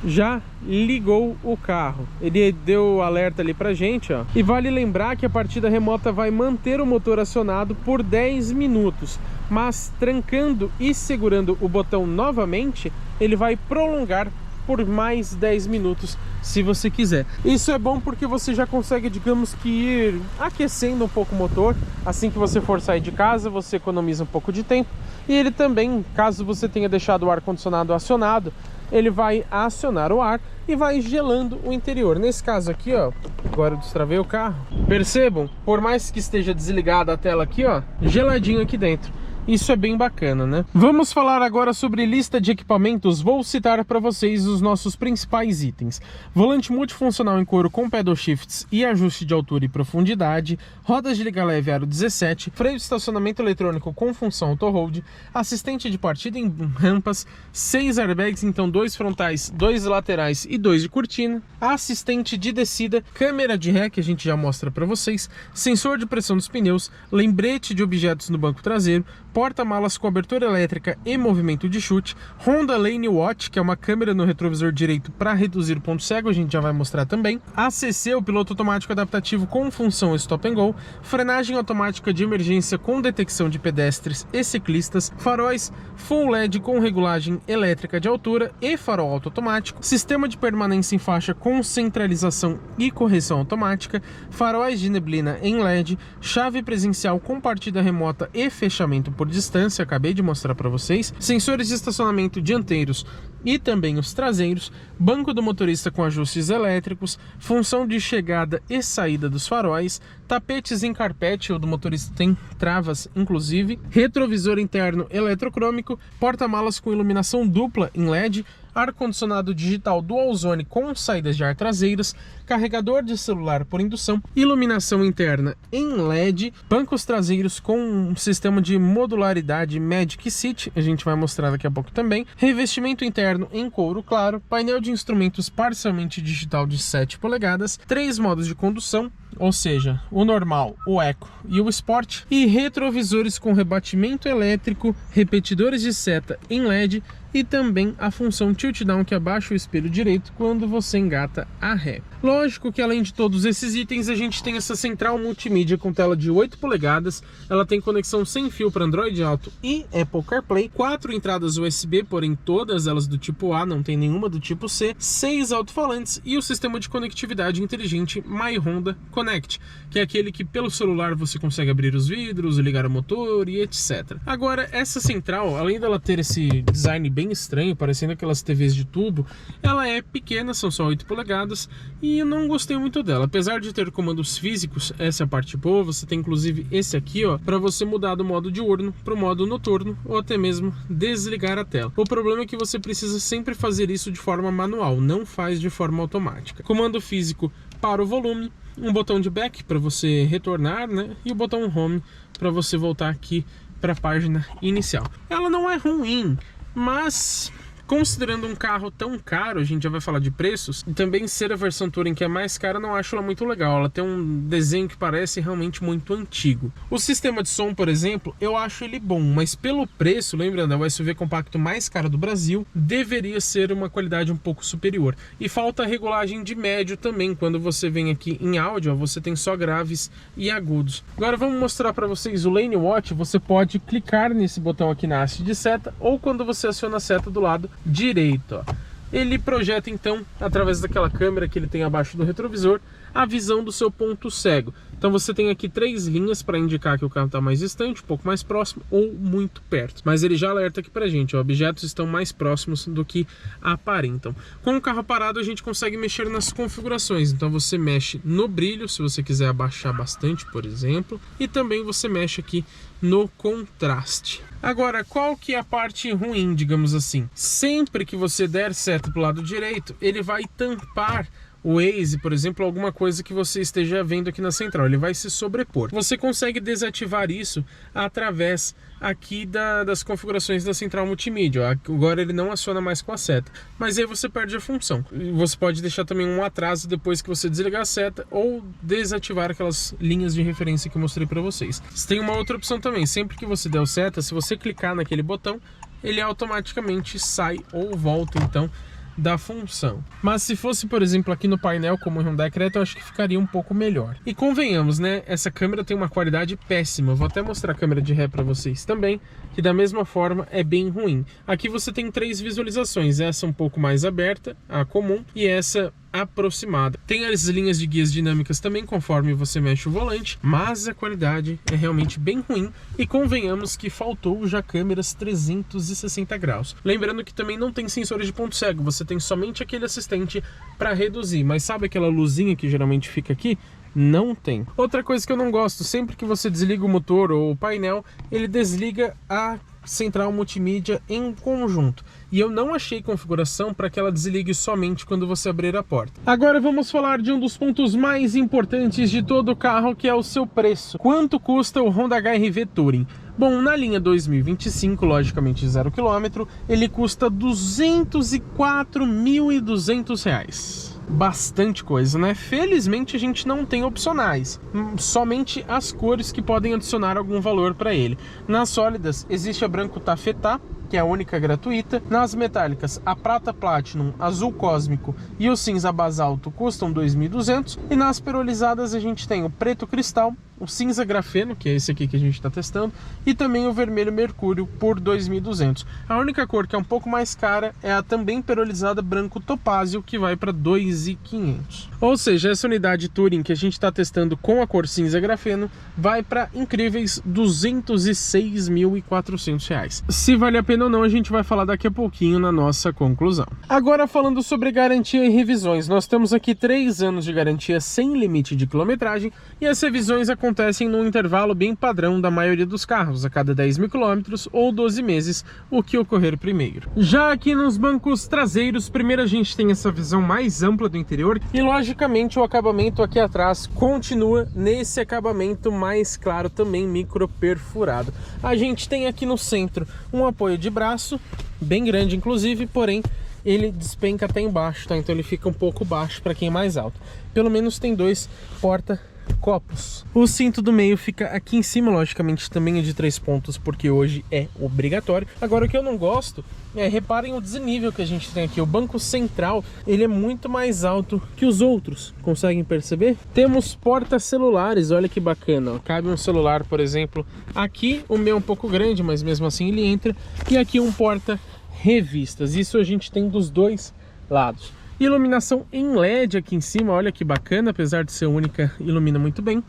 Já ligou o carro, ele deu o alerta ali pra gente, ó. E vale lembrar que a partida remota vai manter o motor acionado por 10 minutos, mas trancando e segurando o botão novamente, ele vai prolongar por mais 10 minutos, se você quiser. Isso é bom porque você já consegue, digamos que, ir aquecendo um pouco o motor. Assim que você for sair de casa, você economiza um pouco de tempo. E ele também, caso você tenha deixado o ar-condicionado acionado, ele vai acionar o ar e vai gelando o interior. Nesse caso aqui, ó, agora eu destravei o carro. Percebam, por mais que esteja desligada a tela aqui, ó, geladinho aqui dentro. Isso é bem bacana, né? Vamos falar agora sobre lista de equipamentos. Vou citar para vocês os nossos principais itens. Volante multifuncional em couro com pedal shifts e ajuste de altura e profundidade, rodas de liga leve aro 17, freio de estacionamento eletrônico com função auto-hold, assistente de partida em rampas, 6 airbags, então 2 frontais, 2 laterais e 2 de cortina, assistente de descida, câmera de ré que a gente já mostra para vocês, sensor de pressão dos pneus, lembrete de objetos no banco traseiro, porta-malas com abertura elétrica e movimento de chute, Honda Lane Watch, que é uma câmera no retrovisor direito para reduzir o ponto cego, a gente já vai mostrar também, ACC, o piloto automático adaptativo com função Stop and Go, frenagem automática de emergência com detecção de pedestres e ciclistas, faróis Full LED com regulagem elétrica de altura e farol automático, sistema de permanência em faixa com centralização e correção automática, faróis de neblina em LED, chave presencial com partida remota e fechamento por distância, acabei de mostrar para vocês, sensores de estacionamento dianteiros e também os traseiros, banco do motorista com ajustes elétricos, função de chegada e saída dos faróis, tapetes em carpete, o do motorista tem travas inclusive, retrovisor interno eletrocrômico, porta-malas com iluminação dupla em LED, ar-condicionado digital dual zone com saídas de ar traseiras, carregador de celular por indução, iluminação interna em LED, bancos traseiros com um sistema de modularidade Magic Seat, a gente vai mostrar daqui a pouco também, revestimento interno em couro claro, painel de instrumentos parcialmente digital de 7 polegadas, 3 modos de condução, ou seja, o normal, o Eco e o Sport, e retrovisores com rebatimento elétrico, repetidores de seta em LED e também a função tilt down que abaixa o espelho direito quando você engata a ré. Lógico que além de todos esses itens, a gente tem essa central multimídia com tela de 8 polegadas, ela tem conexão sem fio para Android Auto e Apple CarPlay, 4 entradas USB, porém todas elas do tipo A, não tem nenhuma do tipo C, 6 alto-falantes e o sistema de conectividade inteligente My Honda Connect, que é aquele que pelo celular você consegue abrir os vidros, ligar o motor e etc. Agora, essa central, além dela ter esse design bem estranho, parecendo aquelas TVs de tubo, ela é pequena, são só 8 polegadas e eu não gostei muito dela. Apesar de ter comandos físicos, essa é a parte boa, você tem inclusive esse aqui, ó, para você mudar do modo diurno para o modo noturno ou até mesmo desligar a tela. O problema é que você precisa sempre fazer isso de forma manual, não faz de forma automática. Comando físico para o volume, um botão de back para você retornar, né? E o botão home para você voltar aqui para a página inicial. Ela não é ruim, mas considerando um carro tão caro, a gente já vai falar de preços, e também ser a versão Touring que é mais cara, não acho ela muito legal. Ela tem um desenho que parece realmente muito antigo. O sistema de som, por exemplo, eu acho ele bom, mas pelo preço, lembrando, é o SUV compacto mais caro do Brasil, deveria ser uma qualidade um pouco superior. E falta a regulagem de médio também. Quando você vem aqui em áudio, você tem só graves e agudos. Agora vamos mostrar para vocês o Lane Watch. Você pode clicar nesse botão aqui na haste de seta, ou quando você aciona a seta do lado direito, ó. Ele projeta então, através daquela câmera que ele tem abaixo do retrovisor, a visão do seu ponto cego. Então você tem aqui 3 linhas para indicar que o carro está mais distante, um pouco mais próximo ou muito perto. Mas ele já alerta aqui pra gente, ó, objetos estão mais próximos do que aparentam. Com o carro parado a gente consegue mexer nas configurações. Então você mexe no brilho, se você quiser abaixar bastante, por exemplo. E também você mexe aqui no contraste. Agora, qual que é a parte ruim, digamos assim? Sempre que você der seta para o lado direito, ele vai tampar o Waze, por exemplo, alguma coisa que você esteja vendo aqui na central, ele vai se sobrepor. Você consegue desativar isso através aqui das configurações da central multimídia. Agora ele não aciona mais com a seta, mas aí você perde a função. Você pode deixar também um atraso depois que você desligar a seta ou desativar aquelas linhas de referência que eu mostrei para vocês. Você tem uma outra opção também, sempre que você der o seta, se você clicar naquele botão, ele automaticamente sai ou volta então da função. Mas se fosse, por exemplo, aqui no painel como o Hyundai Creta, eu acho que ficaria um pouco melhor. E convenhamos, né? Essa câmera tem uma qualidade péssima. Eu vou até mostrar a câmera de ré para vocês também, que da mesma forma é bem ruim. Aqui você tem 3 visualizações, essa um pouco mais aberta, a comum, e essa aproximada. Tem as linhas de guias dinâmicas também, conforme você mexe o volante, mas a qualidade é realmente bem ruim e convenhamos que faltou já câmeras 360 graus. Lembrando que também não tem sensores de ponto cego, você tem somente aquele assistente para reduzir, mas sabe aquela luzinha que geralmente fica aqui? Não tem. Outra coisa que eu não gosto, sempre que você desliga o motor ou o painel, ele desliga a central multimídia em conjunto. E eu não achei configuração para que ela desligue somente quando você abrir a porta. Agora vamos falar de um dos pontos mais importantes de todo o carro, que é o seu preço. Quanto custa o Honda HR-V Touring? Bom, na linha 2025, logicamente 0 km, ele custa R$ 204.200. Bastante coisa, né? Felizmente a gente não tem opcionais, somente as cores que podem adicionar algum valor para ele. Nas sólidas existe a branco tafetá, que é a única gratuita. Nas metálicas, a prata platinum, azul cósmico e o cinza basalto custam R$ 2.200. E nas perolizadas a gente tem o preto cristal, o cinza grafeno, que é esse aqui que a gente está testando, e também o vermelho mercúrio por R$ 2.200. A única cor que é um pouco mais cara é a também perolizada branco topázio, que vai para R$ 2.500. Ou seja, essa unidade Touring que a gente está testando com a cor cinza grafeno vai para incríveis R$ 206.400. Se vale a pena ou não, a gente vai falar daqui a pouquinho na nossa conclusão. Agora, falando sobre garantia e revisões, nós temos aqui 3 anos de garantia sem limite de quilometragem, e as revisões acontecem num intervalo bem padrão da maioria dos carros, a cada 10.000 km ou 12 meses, o que ocorrer primeiro. Já aqui nos bancos traseiros, primeiro a gente tem essa visão mais ampla do interior e logicamente o acabamento aqui atrás continua nesse acabamento mais claro, também micro perfurado. A gente tem aqui no centro um apoio de braço, bem grande inclusive, porém ele despenca até embaixo, tá? Então ele fica um pouco baixo para quem é mais alto. Pelo menos tem 2 porta porta-copos. O cinto do meio fica aqui em cima, logicamente também é de 3 pontos, porque hoje é obrigatório. Agora, o que eu não gosto reparem o desnível que a gente tem aqui. O banco central, ele é muito mais alto que os outros, conseguem perceber? Temos porta-celulares, olha que bacana, ó. Cabe um celular, por exemplo, aqui. O meu é um pouco grande, mas mesmo assim ele entra. E aqui um porta-revistas, isso a gente tem dos dois lados. Iluminação em LED aqui em cima, olha que bacana, apesar de ser única, ilumina muito bem.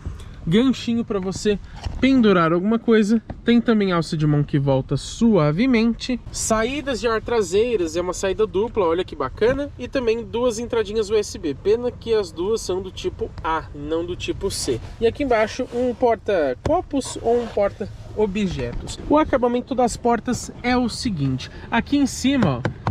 Ganchinho para você pendurar alguma coisa. Tem também alça de mão que volta suavemente. Saídas de ar traseiras, é uma saída dupla, olha que bacana. E também duas entradinhas USB. Pena que as duas são do tipo A, não do tipo C. E aqui embaixo um porta-copos ou um porta-objetos. O acabamento das portas é o seguinte. Aqui em cima, ó,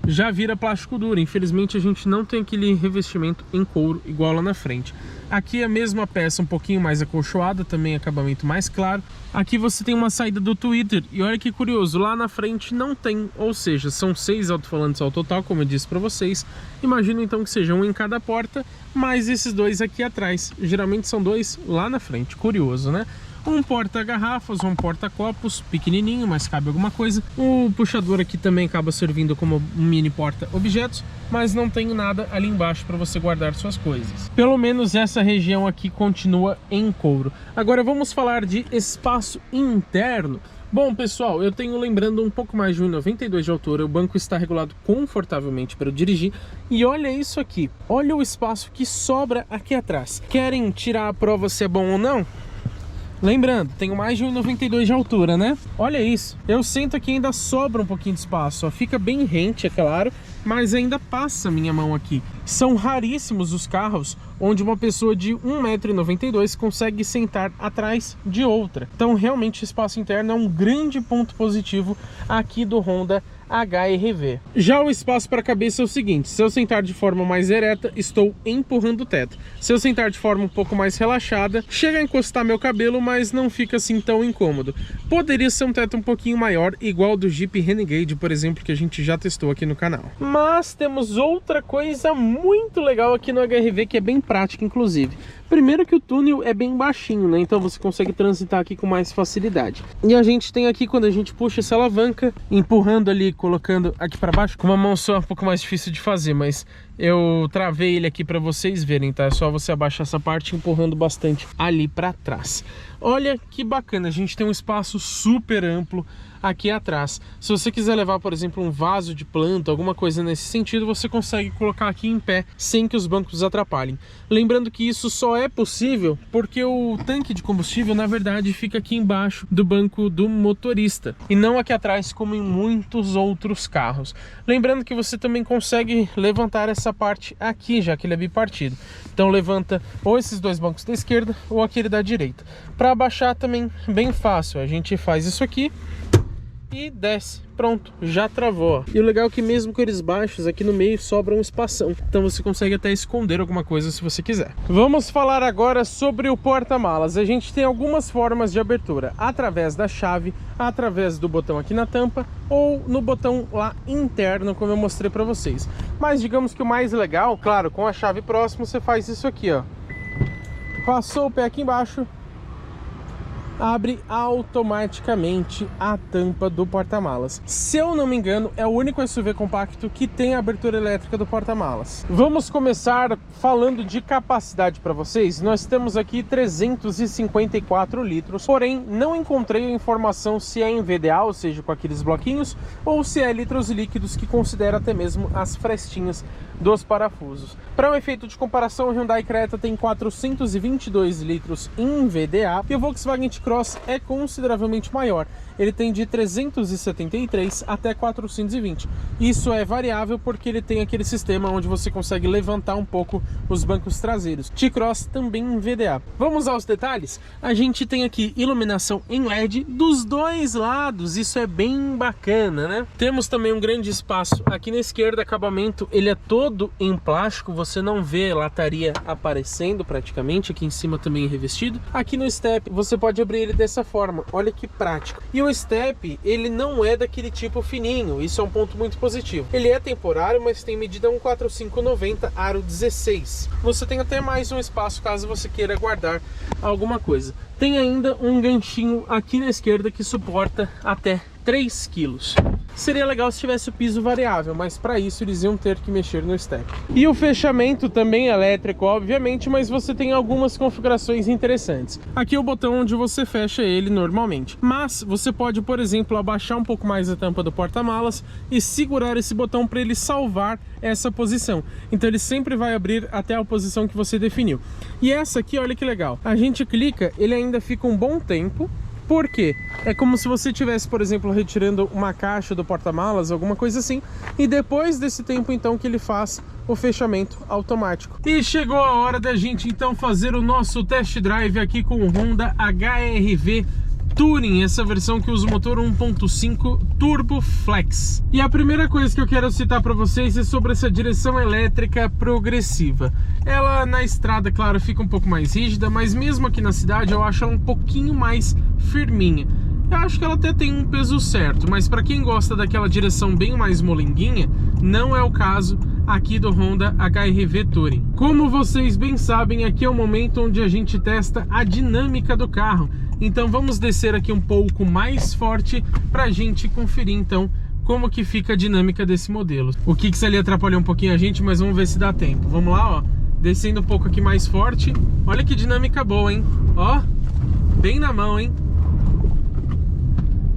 já vira plástico duro. Infelizmente a gente não tem aquele revestimento em couro igual lá na frente. Aqui a mesma peça, um pouquinho mais acolchoada, também acabamento mais claro. Aqui você tem uma saída do Twitter, e olha que curioso, lá na frente não tem, ou seja, são 6 alto-falantes ao total, como eu disse para vocês. Imagino então que seja um em cada porta, mais esses dois aqui atrás. Geralmente são 2 lá na frente, curioso, né? Um porta-garrafas, um porta-copos, pequenininho, mas cabe alguma coisa. O puxador aqui também acaba servindo como um mini porta-objetos, mas não tem nada ali embaixo para você guardar suas coisas. Pelo menos essa região aqui continua em couro. Agora vamos falar de espaço interno. Bom, pessoal, eu tenho, lembrando, um pouco mais de 1,92 m de altura, o banco está regulado confortavelmente para eu dirigir. E olha isso aqui, olha o espaço que sobra aqui atrás. Querem tirar a prova se é bom ou não? Lembrando, tenho mais de 1,92 m de altura, né? Olha isso, eu sinto que ainda sobra um pouquinho de espaço, ó. Fica bem rente, é claro, mas ainda passa a minha mão aqui. São raríssimos os carros onde uma pessoa de 1,92 m consegue sentar atrás de outra. Então realmente o espaço interno é um grande ponto positivo aqui do Honda HR-V. Já o espaço para a cabeça é o seguinte: se eu sentar de forma mais ereta, estou empurrando o teto. Se eu sentar de forma um pouco mais relaxada, chega a encostar meu cabelo, mas não fica assim tão incômodo. Poderia ser um teto um pouquinho maior, igual do Jeep Renegade, por exemplo, que a gente já testou aqui no canal. Mas temos outra coisa muito legal aqui no HR-V, que é bem prática, inclusive. Primeiro que o túnel é bem baixinho, né? Então você consegue transitar aqui com mais facilidade. E a gente tem aqui, quando a gente puxa essa alavanca, empurrando ali, colocando aqui para baixo, com uma mão só é um pouco mais difícil de fazer, mas eu travei ele aqui para vocês verem, tá? É só você abaixar essa parte empurrando bastante ali para trás. Olha que bacana, a gente tem um espaço super amplo aqui atrás. Se você quiser levar, por exemplo, um vaso de planta, alguma coisa nesse sentido, você consegue colocar aqui em pé sem que os bancos atrapalhem. Lembrando que isso só é possível porque o tanque de combustível, na verdade, fica aqui embaixo do banco do motorista e não aqui atrás, como em muitos outros carros. Lembrando que você também consegue levantar essa parte aqui, já que ele é bipartido. Então levanta ou esses dois bancos da esquerda ou aquele da direita. Para abaixar também bem fácil, a gente faz isso aqui e desce, pronto, já travou. E o legal é que mesmo com eles baixos, aqui no meio sobra um espação, então você consegue até esconder alguma coisa se você quiser. Vamos falar agora sobre o porta-malas. A gente tem algumas formas de abertura: através da chave, através do botão aqui na tampa ou no botão lá interno, como eu mostrei para vocês. Mas digamos que o mais legal, claro, com a chave próxima, você faz isso aqui, ó. Passou o pé aqui embaixo, abre automaticamente a tampa do porta-malas. Se eu não me engano, é o único SUV compacto que tem a abertura elétrica do porta-malas. Vamos começar falando de capacidade para vocês. Nós temos aqui 354 litros, porém não encontrei a informação se é em VDA, ou seja, com aqueles bloquinhos, ou se é litros líquidos, que considera até mesmo as frestinhas dos parafusos. Para um efeito de comparação, o Hyundai Creta tem 422 litros em VDA e o Volkswagen T-Cross é consideravelmente maior. Ele tem de 373 até 420. Isso é variável porque ele tem aquele sistema onde você consegue levantar um pouco os bancos traseiros. T-Cross também em VDA. Vamos aos detalhes? A gente tem aqui iluminação em LED dos dois lados, isso é bem bacana, né? Temos também um grande espaço aqui na esquerda, acabamento ele é todo em plástico, você não vê lataria aparecendo praticamente, aqui em cima também é revestido. Aqui no step você pode abrir ele dessa forma, olha que prático. E o o step, ele não é daquele tipo fininho, isso é um ponto muito positivo. Ele é temporário, mas tem medida 145/90, aro 16. Você tem até mais um espaço caso você queira guardar alguma coisa. Tem ainda um ganchinho aqui na esquerda que suporta até 3 quilos. Seria legal se tivesse o piso variável, mas para isso eles iam ter que mexer no step. E o fechamento também é elétrico, obviamente, mas você tem algumas configurações interessantes. Aqui é o botão onde você fecha ele normalmente, mas você pode, por exemplo, abaixar um pouco mais a tampa do porta-malas e segurar esse botão para ele salvar essa posição. Então ele sempre vai abrir até a posição que você definiu. E essa aqui, olha que legal. A gente clica, ele ainda fica um bom tempo. Por quê? É como se você estivesse, por exemplo, retirando uma caixa do porta-malas, alguma coisa assim, e depois desse tempo, então, que ele faz o fechamento automático. E chegou a hora da gente, então, fazer o nosso test drive aqui com o Honda HR-V Touring, essa versão que usa o motor 1.5 Turbo Flex. E a primeira coisa que eu quero citar para vocês é sobre essa direção elétrica progressiva. Ela na estrada, claro, fica um pouco mais rígida, mas mesmo aqui na cidade eu acho ela um pouquinho mais firminha. Eu acho que ela até tem um peso certo, mas para quem gosta daquela direção bem mais molenguinha, não é o caso aqui do Honda HR-V Touring. Como vocês bem sabem, aqui é o momento onde a gente testa a dinâmica do carro. Então vamos descer aqui um pouco mais forte para a gente conferir então como que fica a dinâmica desse modelo. O Kicks ali atrapalhou um pouquinho a gente, mas vamos ver se dá tempo. Vamos lá, ó, descendo um pouco aqui mais forte. Olha que dinâmica boa, hein? Ó, bem na mão, hein?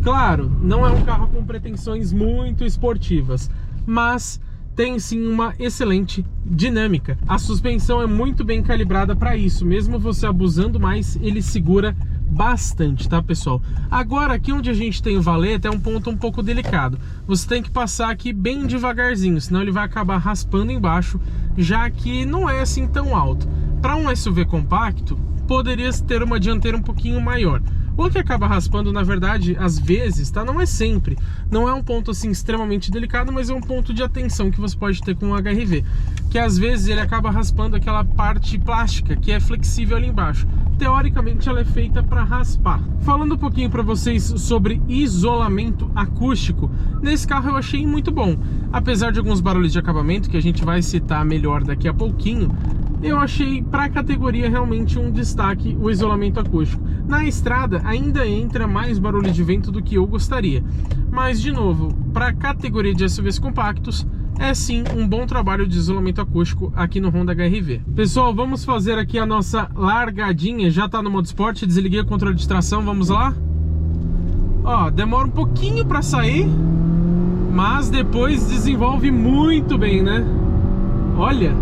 Claro, não é um carro com pretensões muito esportivas, mas tem sim uma excelente dinâmica. A suspensão é muito bem calibrada para isso, mesmo você abusando mais, ele segura bastante, tá, pessoal? Agora, aqui onde a gente tem o valete é um ponto um pouco delicado. Você tem que passar aqui bem devagarzinho, senão ele vai acabar raspando embaixo, já que não é assim tão alto. Para um SUV compacto, poderia ter uma dianteira um pouquinho maior. O que acaba raspando, na verdade, às vezes, tá? Não é sempre. Não é um ponto, assim, extremamente delicado, mas é um ponto de atenção que você pode ter com o HR-V. Que, às vezes, ele acaba raspando aquela parte plástica, que é flexível ali embaixo. Teoricamente, ela é feita para raspar. Falando um pouquinho para vocês sobre isolamento acústico, nesse carro eu achei muito bom. Apesar de alguns barulhos de acabamento, que a gente vai citar melhor daqui a pouquinho, eu achei para a categoria realmente um destaque o isolamento acústico. Na estrada ainda entra mais barulho de vento do que eu gostaria, mas de novo, para a categoria de SUVs compactos, é sim um bom trabalho de isolamento acústico aqui no Honda HR-V. Pessoal, vamos fazer aqui a nossa largadinha, já está no modo esporte, desliguei o controle de tração, vamos lá? Ó, demora um pouquinho para sair, mas depois desenvolve muito bem, né? Olha!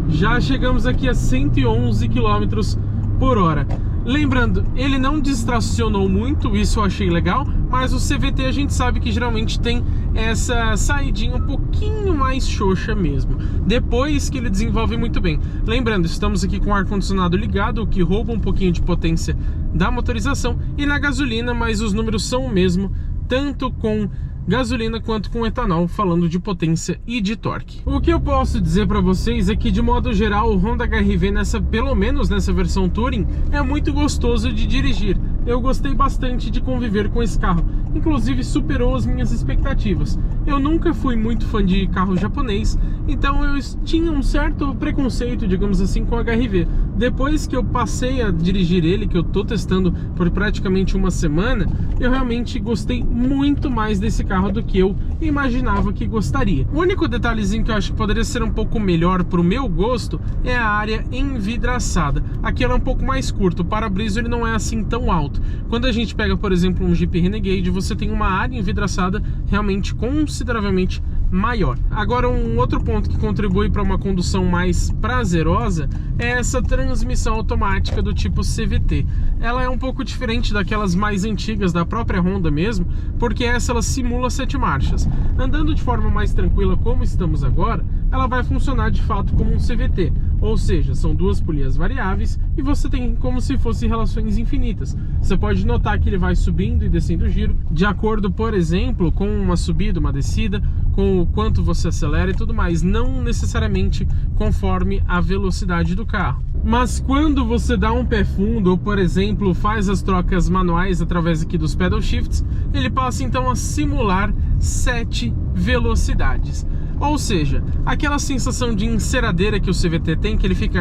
Já chegamos aqui a 111 km por hora. Lembrando, ele não distracionou muito, isso eu achei legal, mas o CVT a gente sabe que geralmente tem essa saidinha um pouquinho mais xoxa mesmo, depois que ele desenvolve muito bem. Lembrando, estamos aqui com o ar-condicionado ligado, o que rouba um pouquinho de potência da motorização, e na gasolina, mas os números são o mesmo, tanto com gasolina quanto com etanol, falando de potência e de torque. O que eu posso dizer para vocês é que, de modo geral, o Honda HR-V, pelo menos nessa versão Touring, é muito gostoso de dirigir. Eu gostei bastante de conviver com esse carro, inclusive superou as minhas expectativas. Eu nunca fui muito fã de carro japonês, então eu tinha um certo preconceito, digamos assim, com o HR-V. Depois que eu passei a dirigir ele, que eu tô testando por praticamente uma semana, eu realmente gostei muito mais desse carro do que eu imaginava que gostaria. O único detalhezinho que eu acho que poderia ser um pouco melhor pro meu gosto é a área envidraçada. Aqui ela é um pouco mais curta, o para-brisa ele não é assim tão alto. Quando a gente pega, por exemplo, um Jeep Renegade, você tem uma área envidraçada realmente consideravelmente maior. Agora, um outro ponto que contribui para uma condução mais prazerosa é essa transmissão automática do tipo CVT. Ela é um pouco diferente daquelas mais antigas da própria Honda mesmo, porque essa ela simula 7 marchas. Andando de forma mais tranquila como estamos agora, ela vai funcionar de fato como um CVT, ou seja, são duas polias variáveis e você tem como se fossem relações infinitas. Você pode notar que ele vai subindo e descendo o giro, de acordo, por exemplo, com uma subida, uma descida, com o quanto você acelera e tudo mais, não necessariamente conforme a velocidade do carro. Mas quando você dá um pé fundo, ou por exemplo, faz as trocas manuais através aqui dos pedal shifts, ele passa então a simular 7 velocidades. Ou seja, aquela sensação de enceradeira que o CVT tem, que ele fica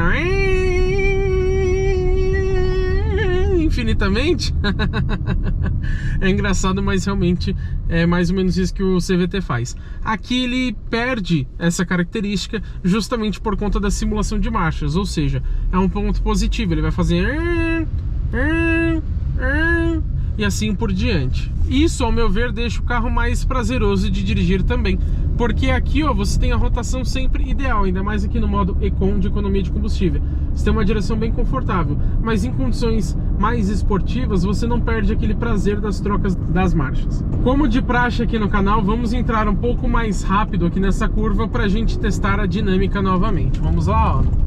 infinitamente. É engraçado, mas realmente é mais ou menos isso que o CVT faz. Aqui ele perde essa característica justamente por conta da simulação de marchas, ou seja, é um ponto positivo, ele vai fazer e assim por diante. Isso, ao meu ver, deixa o carro mais prazeroso de dirigir também, porque aqui, ó, você tem a rotação sempre ideal, ainda mais aqui no modo Econ de economia de combustível. Você tem uma direção bem confortável, mas em condições mais esportivas você não perde aquele prazer das trocas das marchas. Como de praxe aqui no canal, vamos entrar um pouco mais rápido aqui nessa curva para a gente testar a dinâmica novamente. Vamos lá, ó.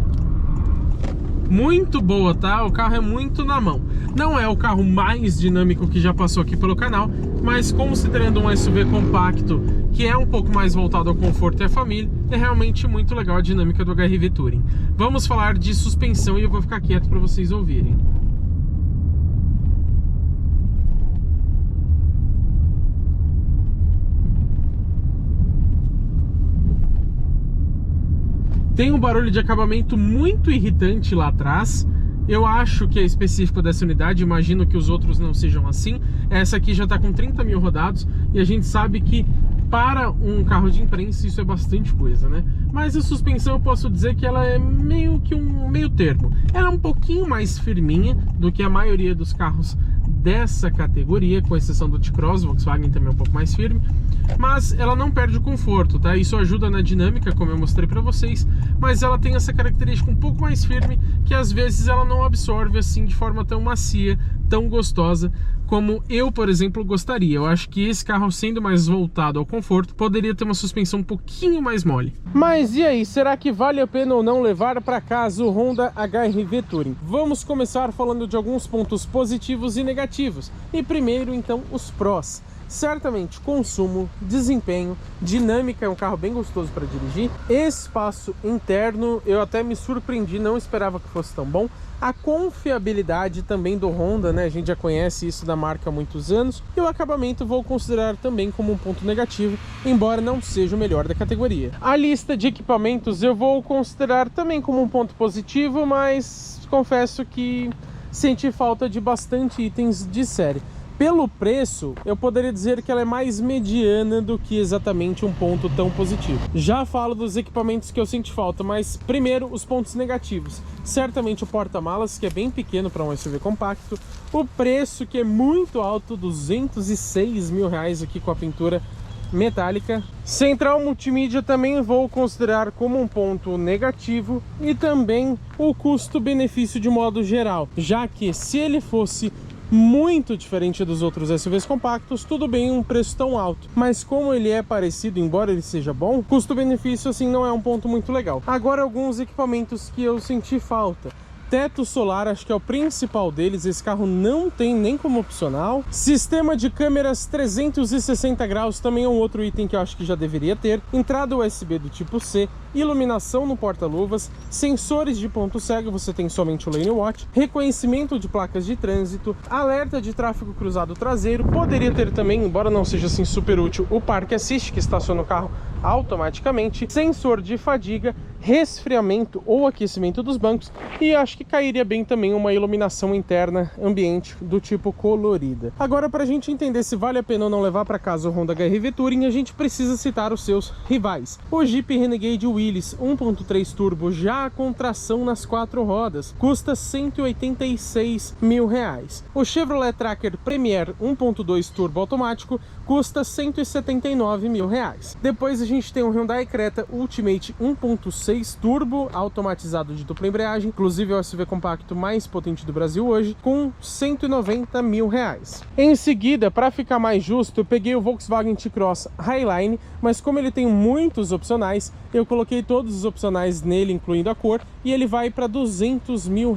Muito boa, tá? O carro é muito na mão. Não é o carro mais dinâmico que já passou aqui pelo canal, mas considerando um SUV compacto, que é um pouco mais voltado ao conforto e à família, é realmente muito legal a dinâmica do HR-V Touring. Vamos falar de suspensão e eu vou ficar quieto para vocês ouvirem. Tem um barulho de acabamento muito irritante lá atrás. Eu acho que é específico dessa unidade, imagino que os outros não sejam assim. Essa aqui já está com 30 mil rodados e a gente sabe que para um carro de imprensa isso é bastante coisa, né? Mas a suspensão eu posso dizer que ela é meio que um meio termo. Ela é um pouquinho mais firminha do que a maioria dos carros dessa categoria, com exceção do T-Cross, Volkswagen também é um pouco mais firme, mas ela não perde o conforto, tá? Isso ajuda na dinâmica, como eu mostrei para vocês, mas ela tem essa característica um pouco mais firme, que às vezes ela não absorve assim de forma tão macia, tão gostosa, como eu, por exemplo, gostaria. Eu acho que esse carro, sendo mais voltado ao conforto, poderia ter uma suspensão um pouquinho mais mole. Mas e aí, será que vale a pena ou não levar para casa o Honda HR-V Touring? Vamos começar falando de alguns pontos positivos e negativos. E primeiro, então, os prós. Certamente consumo, desempenho, dinâmica, é um carro bem gostoso para dirigir. Espaço interno, eu até me surpreendi, não esperava que fosse tão bom. A confiabilidade também do Honda, né? A gente já conhece isso da marca há muitos anos. E o acabamento vou considerar também como um ponto negativo, embora não seja o melhor da categoria. A lista de equipamentos eu vou considerar também como um ponto positivo, mas confesso que senti falta de bastante itens de série. Pelo preço, eu poderia dizer que ela é mais mediana do que exatamente um ponto tão positivo. Já falo dos equipamentos que eu senti falta, mas primeiro os pontos negativos. Certamente o porta-malas, que é bem pequeno para um SUV compacto. O preço, que é muito alto, R$206 mil aqui com a pintura metálica. Central multimídia também vou considerar como um ponto negativo. E também o custo-benefício de modo geral, já que se ele fosse muito diferente dos outros SUVs compactos, tudo bem um preço tão alto, mas como ele é parecido, embora ele seja bom, custo-benefício assim não é um ponto muito legal. Agora alguns equipamentos que eu senti falta. Teto solar, acho que é o principal deles, esse carro não tem nem como opcional. Sistema de câmeras 360 graus também é um outro item que eu acho que já deveria ter. Entrada USB do tipo C, iluminação no porta-luvas, sensores de ponto cego, você tem somente o Lane Watch, reconhecimento de placas de trânsito, alerta de tráfego cruzado traseiro, poderia ter também, embora não seja assim super útil, o Park Assist, que estaciona o carro automaticamente, sensor de fadiga, resfriamento ou aquecimento dos bancos, e acho que cairia bem também uma iluminação interna ambiente do tipo colorida. Agora, para a gente entender se vale a pena ou não levar para casa o Honda HR-V Touring, a gente precisa citar os seus rivais. O Jeep Renegade Willys 1.3 Turbo, já com tração nas 4 rodas, custa R$186 mil. O Chevrolet Tracker Premier 1.2 Turbo automático custa R$179 mil. Depois a gente tem o Hyundai Creta Ultimate 1.6 Turbo automatizado de dupla embreagem, inclusive é o SUV compacto mais potente do Brasil hoje, com R$190 mil. Em seguida, para ficar mais justo, eu peguei o Volkswagen T-Cross Highline, mas como ele tem muitos opcionais, eu coloquei todos os opcionais nele, incluindo a cor, e ele vai para R$200 mil.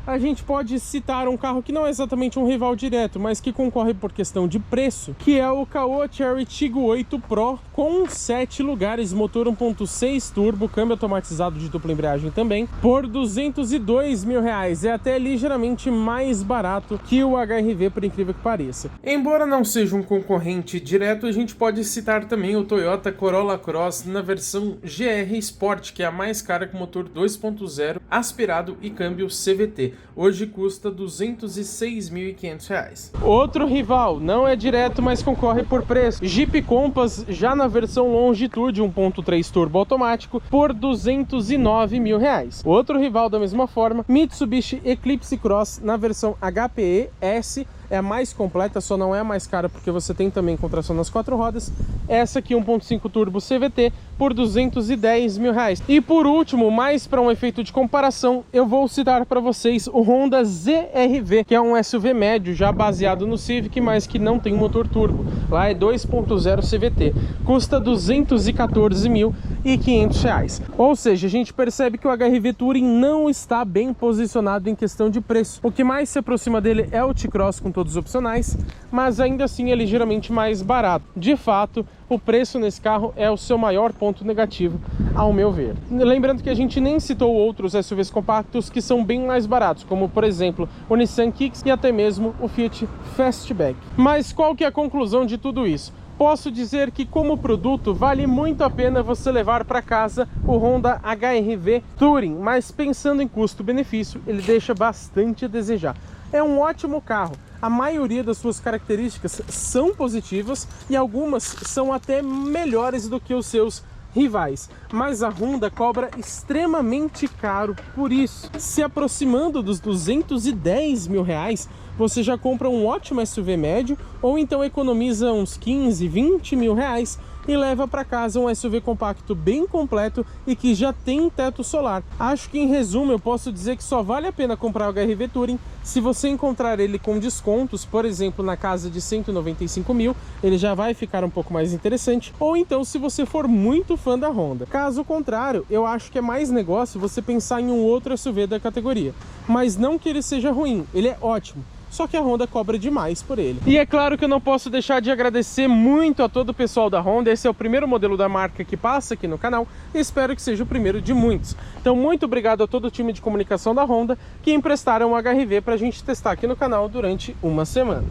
a gente pode citar um carro que não é exatamente um rival direto, mas que concorre por questão de preço, que é o Caoa Chery Tiggo 8 Pro com 7 lugares, motor 1.6 turbo, câmbio automatizado de dupla embreagem também, por R$202 mil. É até ligeiramente mais barato que o HR-V, por incrível que pareça. Embora não seja um concorrente direto, a gente pode citar também o Toyota Corolla Cross na versão GR Sport, que é a mais cara, com motor 2.0 aspirado e câmbio CVT. Hoje custa R$206.500. Outro rival, não é direto, mas concorre por preço, Jeep Compass, já na versão Longitude 1.3 turbo automático, por R$209 mil. Outro rival da mesma forma, Mitsubishi Eclipse Cross na versão HPE S, é a mais completa, só não é a mais cara porque você tem também com tração nas 4 rodas. Essa aqui 1.5 turbo CVT por R$210 mil. E por último, mais para um efeito de comparação, eu vou citar para vocês o Honda ZR-V, que é um SUV médio já baseado no Civic, mas que não tem motor turbo. Lá é 2.0 CVT, custa R$214.500. Ou seja, a gente percebe que o HR-V Touring não está bem posicionado em questão de preço. O que mais se aproxima dele é o T-Cross com todos os opcionais, mas ainda assim é ligeiramente mais barato. De fato, o preço nesse carro é o seu maior ponto negativo, ao meu ver. Lembrando que a gente nem citou outros SUVs compactos que são bem mais baratos, como por exemplo o Nissan Kicks e até mesmo o Fiat Fastback. Mas qual que é a conclusão de tudo isso? Posso dizer que como produto vale muito a pena você levar para casa o Honda HR-V Touring, mas pensando em custo-benefício, ele deixa bastante a desejar. É um ótimo carro, a maioria das suas características são positivas e algumas são até melhores do que os seus rivais, mas a Honda cobra extremamente caro por isso. Se aproximando dos R$210 mil, você já compra um ótimo SUV médio, ou então economiza uns 15, 20 mil reais e leva para casa um SUV compacto bem completo e que já tem teto solar. Acho que em resumo eu posso dizer que só vale a pena comprar o HR-V Touring se você encontrar ele com descontos, por exemplo na casa de 195 mil, ele já vai ficar um pouco mais interessante, ou então se você for muito fã da Honda. Caso contrário, eu acho que é mais negócio você pensar em um outro SUV da categoria, mas não que ele seja ruim, ele é ótimo. Só que a Honda cobra demais por ele. E é claro que eu não posso deixar de agradecer muito a todo o pessoal da Honda. Esse é o primeiro modelo da marca que passa aqui no canal e espero que seja o primeiro de muitos. Então muito obrigado a todo o time de comunicação da Honda que emprestaram o HR-V para a gente testar aqui no canal durante uma semana.